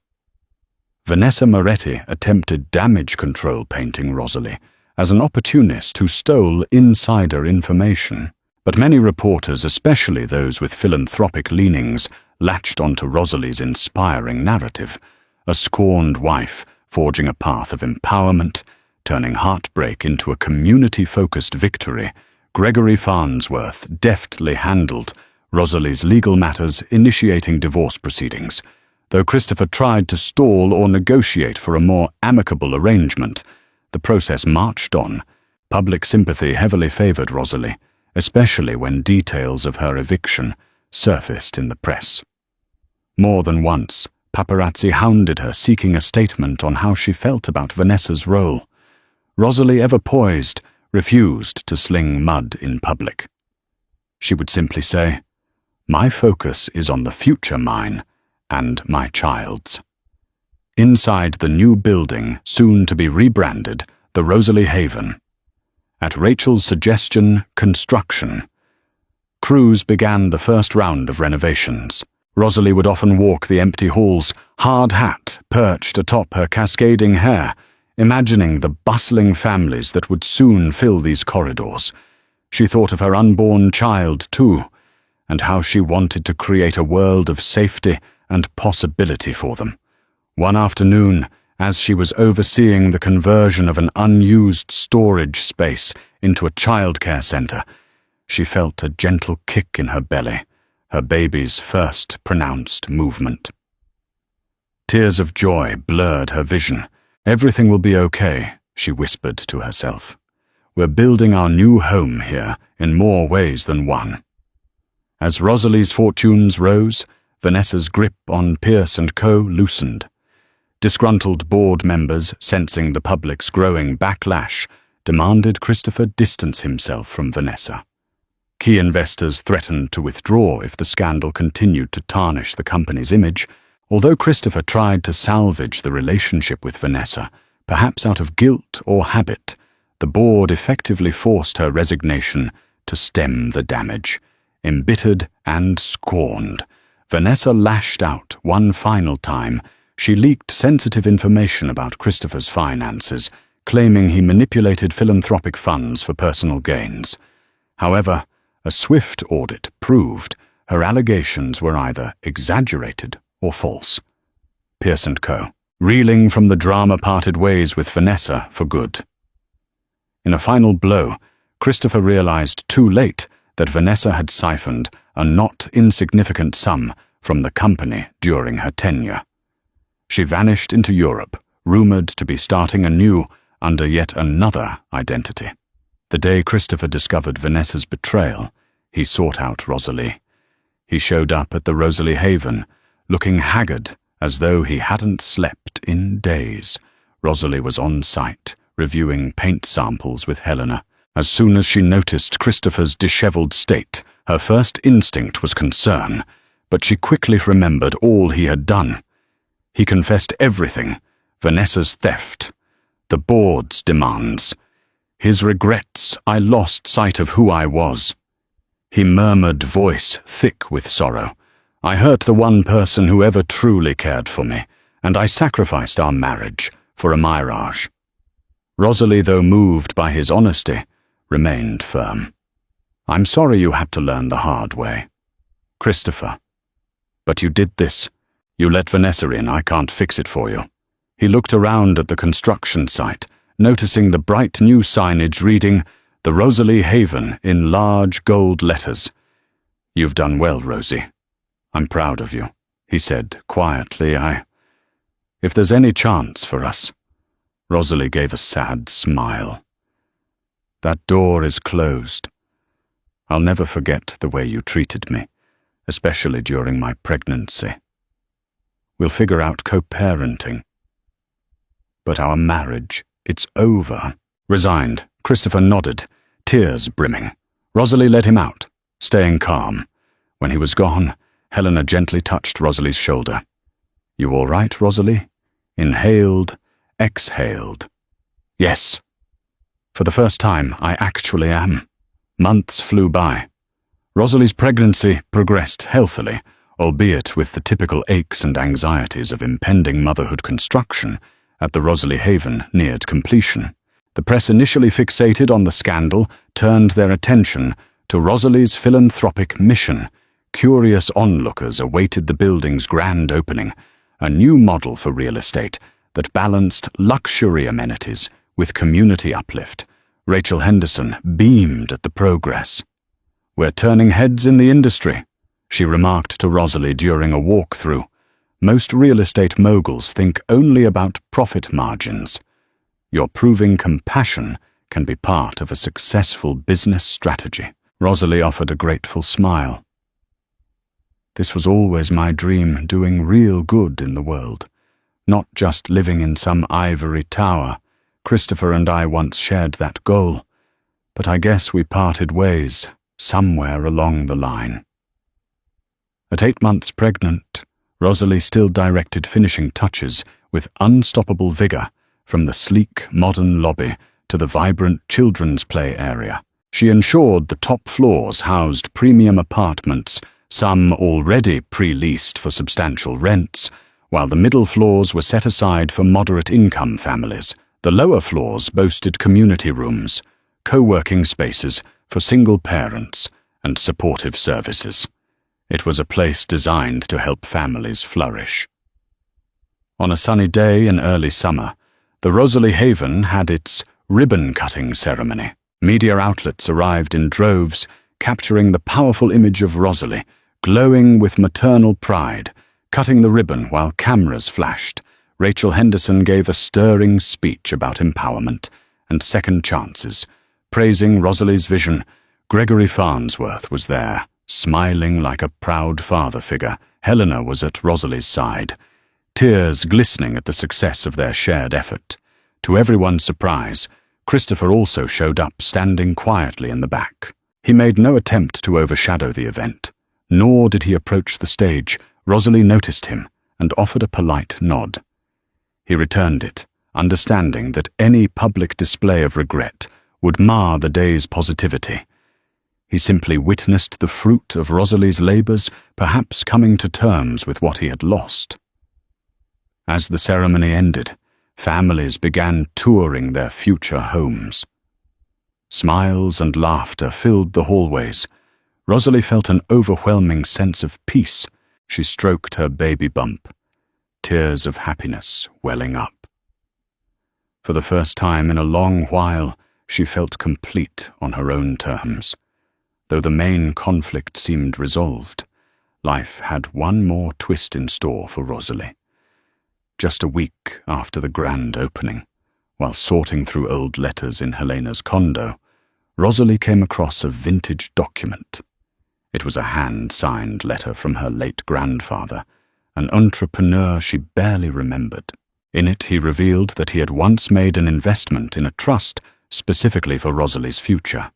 Vanessa Moretti attempted damage control painting Rosalie as an opportunist who stole insider information. But many reporters, especially those with philanthropic leanings, latched onto Rosalie's inspiring narrative, a scorned wife forging a path of empowerment, turning heartbreak into a community-focused victory. Gregory Farnsworth deftly handled Rosalie's legal matters, initiating divorce proceedings. Though Christopher tried to stall or negotiate for a more amicable arrangement, the process marched on. Public sympathy heavily favored Rosalie, especially when details of her eviction surfaced in the press. More than once, paparazzi hounded her, seeking a statement on how she felt about Vanessa's role. Rosalie, ever poised, refused to sling mud in public. She would simply say, "My focus is on the future mine and my child's." Inside the new building, soon to be rebranded the Rosalie Haven. At Rachel's suggestion, construction. Crews began the first round of renovations. Rosalie would often walk the empty halls, hard hat perched atop her cascading hair, imagining the bustling families that would soon fill these corridors. She thought of her unborn child, too, and how she wanted to create a world of safety and possibility for them. One afternoon, as she was overseeing the conversion of an unused storage space into a childcare center, she felt a gentle kick in her belly, her baby's first pronounced movement. Tears of joy blurred her vision. "Everything will be okay," she whispered to herself. "We're building our new home here in more ways than one." As Rosalie's fortunes rose, Vanessa's grip on Pierce & Co. loosened. Disgruntled board members, sensing the public's growing backlash, demanded Christopher distance himself from Vanessa. Key investors threatened to withdraw if the scandal continued to tarnish the company's image. Although Christopher tried to salvage the relationship with Vanessa, perhaps out of guilt or habit, the board effectively forced her resignation to stem the damage. Embittered and scorned, Vanessa lashed out one final time. She leaked sensitive information about Christopher's finances, claiming he manipulated philanthropic funds for personal gains. However, a swift audit proved her allegations were either exaggerated or false. Pierce & Co., reeling from the drama, parted ways with Vanessa for good. In a final blow, Christopher realized too late that Vanessa had siphoned a not insignificant sum from the company during her tenure. She vanished into Europe, rumored to be starting anew under yet another identity. The day Christopher discovered Vanessa's betrayal, he sought out Rosalie. He showed up at the Rosalie Haven, looking haggard as though he hadn't slept in days. Rosalie was on site, reviewing paint samples with Helena. As soon as she noticed Christopher's disheveled state, her first instinct was concern, but she quickly remembered all he had done. He confessed everything: Vanessa's theft, the board's demands, his regrets. "I lost sight of who I was," he murmured, voice thick with sorrow. "I hurt the one person who ever truly cared for me, and I sacrificed our marriage for a mirage." Rosalie, though moved by his honesty, remained firm. "I'm sorry you had to learn the hard way. Christopher, but you did this. You let Vanessa in. I can't fix it for you." He looked around at the construction site, noticing the bright new signage reading, "The Rosalie Haven," in large gold letters. "You've done well, Rosie. I'm proud of you," he said quietly. If there's any chance for us." Rosalie gave a sad smile. "That door is closed. I'll never forget the way you treated me, especially during my pregnancy. We'll figure out co-parenting. But our marriage, it's over." Resigned, Christopher nodded, tears brimming. Rosalie led him out, staying calm. When he was gone, Helena gently touched Rosalie's shoulder. "You all right, Rosalie?" Inhaled, exhaled. "Yes. For the first time, I actually am." Months flew by. Rosalie's pregnancy progressed healthily, albeit with the typical aches and anxieties of impending motherhood. Construction at the Rosalie Haven neared completion. The press, initially fixated on the scandal, turned their attention to Rosalie's philanthropic mission. Curious onlookers awaited the building's grand opening, a new model for real estate that balanced luxury amenities with community uplift. Rachel Henderson beamed at the progress. "We're turning heads in the industry," she remarked to Rosalie during a walkthrough. "Most real estate moguls think only about profit margins. You're proving compassion can be part of a successful business strategy." Rosalie offered a grateful smile. "This was always my dream, doing real good in the world, not just living in some ivory tower. Christopher and I once shared that goal, but I guess we parted ways somewhere along the line." At 8 months pregnant, Rosalie still directed finishing touches with unstoppable vigor, from the sleek, modern lobby to the vibrant children's play area. She ensured the top floors housed premium apartments, some already pre-leased for substantial rents, while the middle floors were set aside for moderate-income families. The lower floors boasted community rooms, co-working spaces for single parents, and supportive services. It was a place designed to help families flourish. On a sunny day in early summer, the Rosalie Haven had its ribbon-cutting ceremony. Media outlets arrived in droves, capturing the powerful image of Rosalie, glowing with maternal pride. Cutting the ribbon while cameras flashed, Rachel Henderson gave a stirring speech about empowerment and second chances, praising Rosalie's vision. Gregory Farnsworth was there, smiling like a proud father figure. Helena was at Rosalie's side, tears glistening at the success of their shared effort. To everyone's surprise, Christopher also showed up, standing quietly in the back. He made no attempt to overshadow the event, nor did he approach the stage. Rosalie noticed him and offered a polite nod. He returned it, understanding that any public display of regret would mar the day's positivity. He simply witnessed the fruit of Rosalie's labors, perhaps coming to terms with what he had lost. As the ceremony ended, families began touring their future homes. Smiles and laughter filled the hallways. Rosalie felt an overwhelming sense of peace. She stroked her baby bump, tears of happiness welling up. For the first time in a long while, she felt complete on her own terms. Though the main conflict seemed resolved, life had one more twist in store for Rosalie. Just a week after the grand opening, while sorting through old letters in Helena's condo, Rosalie came across a vintage document. It was a hand-signed letter from her late grandfather, an entrepreneur she barely remembered. In it, he revealed that he had once made an investment in a trust specifically for Rosalie's future.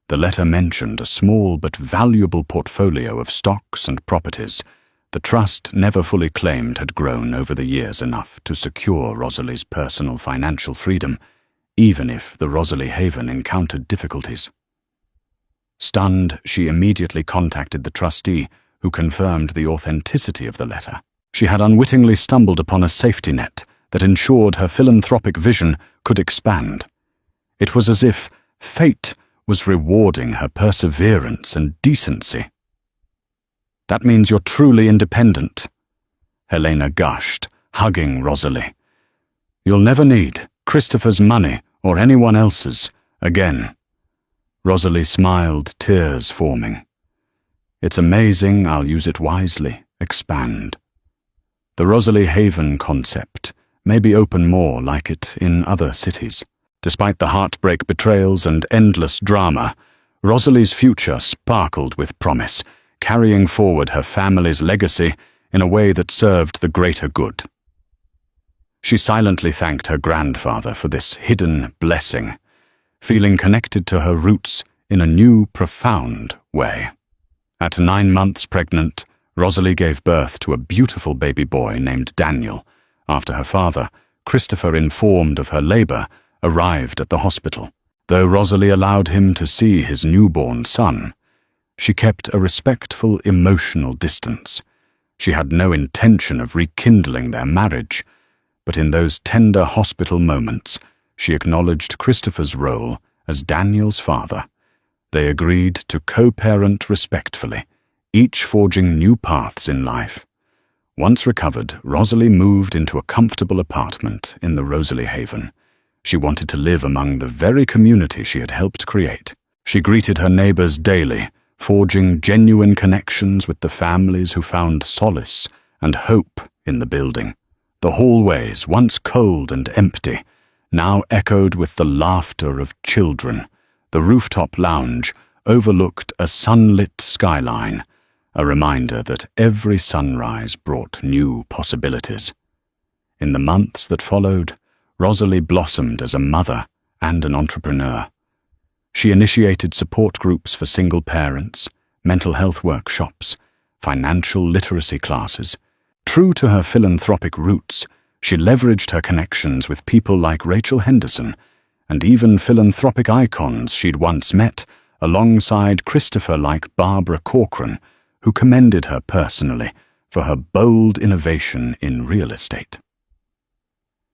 The letter mentioned a small but valuable portfolio of stocks and properties. The trust, never fully claimed, had grown over the years enough to secure Rosalie's personal financial freedom, even if the Rosalie Haven encountered difficulties. Stunned, she immediately contacted the trustee, who confirmed the authenticity of the letter. She had unwittingly stumbled upon a safety net that ensured her philanthropic vision could expand. It was as if fate was rewarding her perseverance and decency. "That means you're truly independent," Helena gushed, hugging Rosalie. "You'll never need Christopher's money or anyone else's again." Rosalie smiled, tears forming. "It's amazing, I'll use it wisely. Expand." The Rosalie Haven concept may be open more like it in other cities. Despite the heartbreak betrayals and endless drama, Rosalie's future sparkled with promise, carrying forward her family's legacy in a way that served the greater good. She silently thanked her grandfather for this hidden blessing, feeling connected to her roots in a new, profound way. At 9 months pregnant, Rosalie gave birth to a beautiful baby boy named Daniel, after her father, Christopher, informed of her labor, arrived at the hospital. Though Rosalie allowed him to see his newborn son, she kept a respectful emotional distance. She had no intention of rekindling their marriage, but in those tender hospital moments, she acknowledged Christopher's role as Daniel's father. They agreed to co-parent respectfully, each forging new paths in life. Once recovered, Rosalie moved into a comfortable apartment in the Rosalie Haven. She wanted to live among the very community she had helped create. She greeted her neighbors daily, forging genuine connections with the families who found solace and hope in the building. The hallways, once cold and empty, now echoed with the laughter of children. The rooftop lounge overlooked a sunlit skyline, a reminder that every sunrise brought new possibilities. In the months that followed, Rosalie blossomed as a mother and an entrepreneur. She initiated support groups for single parents, mental health workshops, financial literacy classes. True to her philanthropic roots, she leveraged her connections with people like Rachel Henderson and even philanthropic icons she'd once met, alongside Christopher, like Barbara Corcoran, who commended her personally for her bold innovation in real estate.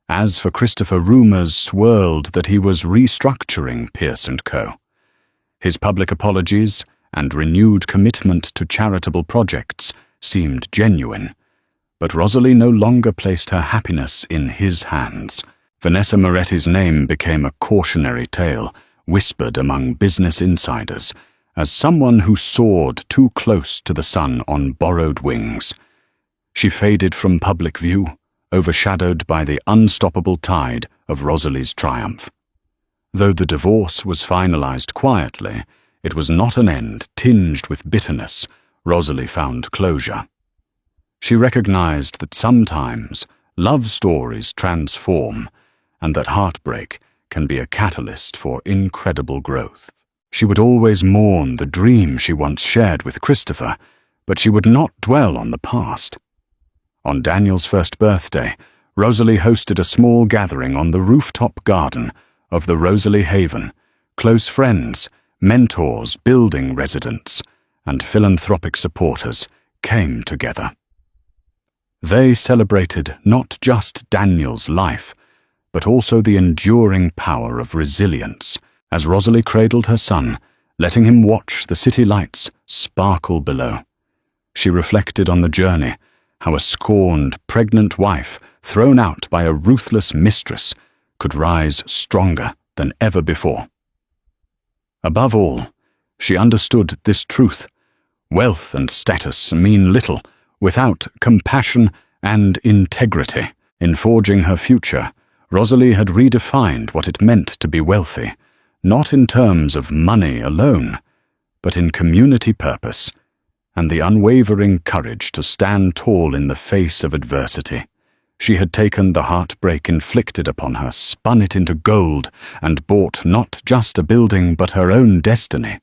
As for Christopher, rumors swirled that he was restructuring Pierce & Co. His public apologies and renewed commitment to charitable projects seemed genuine, but Rosalie no longer placed her happiness in his hands. Vanessa Moretti's name became a cautionary tale, whispered among business insiders, as someone who soared too close to the sun on borrowed wings. She faded from public view, overshadowed by the unstoppable tide of Rosalie's triumph. Though the divorce was finalized quietly, it was not an end tinged with bitterness. Rosalie found closure. She recognized that sometimes love stories transform, and that heartbreak can be a catalyst for incredible growth. She would always mourn the dream she once shared with Christopher, but she would not dwell on the past. On Daniel's first birthday, Rosalie hosted a small gathering on the rooftop garden of the Rosalie Haven. Close friends, mentors, building residents, and philanthropic supporters came together. They celebrated not just Daniel's life, but also the enduring power of resilience, as Rosalie cradled her son, letting him watch the city lights sparkle below. She reflected on the journey, how a scorned, pregnant wife, thrown out by a ruthless mistress, could rise stronger than ever before. Above all, she understood this truth: wealth and status mean little without compassion and integrity. In forging her future, Rosalie had redefined what it meant to be wealthy, not in terms of money alone, but in community purpose and the unwavering courage to stand tall in the face of adversity. She had taken the heartbreak inflicted upon her, spun it into gold, and bought not just a building but her own destiny.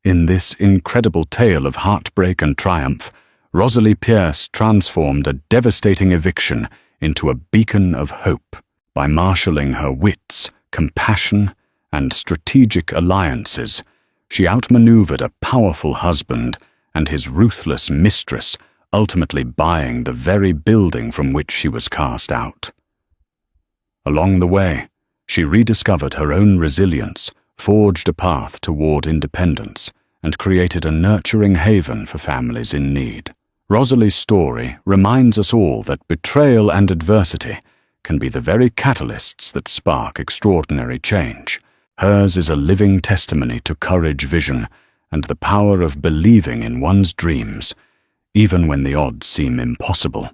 In this incredible tale of heartbreak and triumph, Rosalie Pierce transformed a devastating eviction into a beacon of hope. By marshalling her wits, compassion, and strategic alliances, she outmaneuvered a powerful husband and his ruthless mistress, ultimately buying the very building from which she was cast out. Along the way, she rediscovered her own resilience, forged a path toward independence, and created a nurturing haven for families in need. Rosalie's story reminds us all that betrayal and adversity can be the very catalysts that spark extraordinary change. Hers is a living testimony to courage, vision, and the power of believing in one's dreams, even when the odds seem impossible.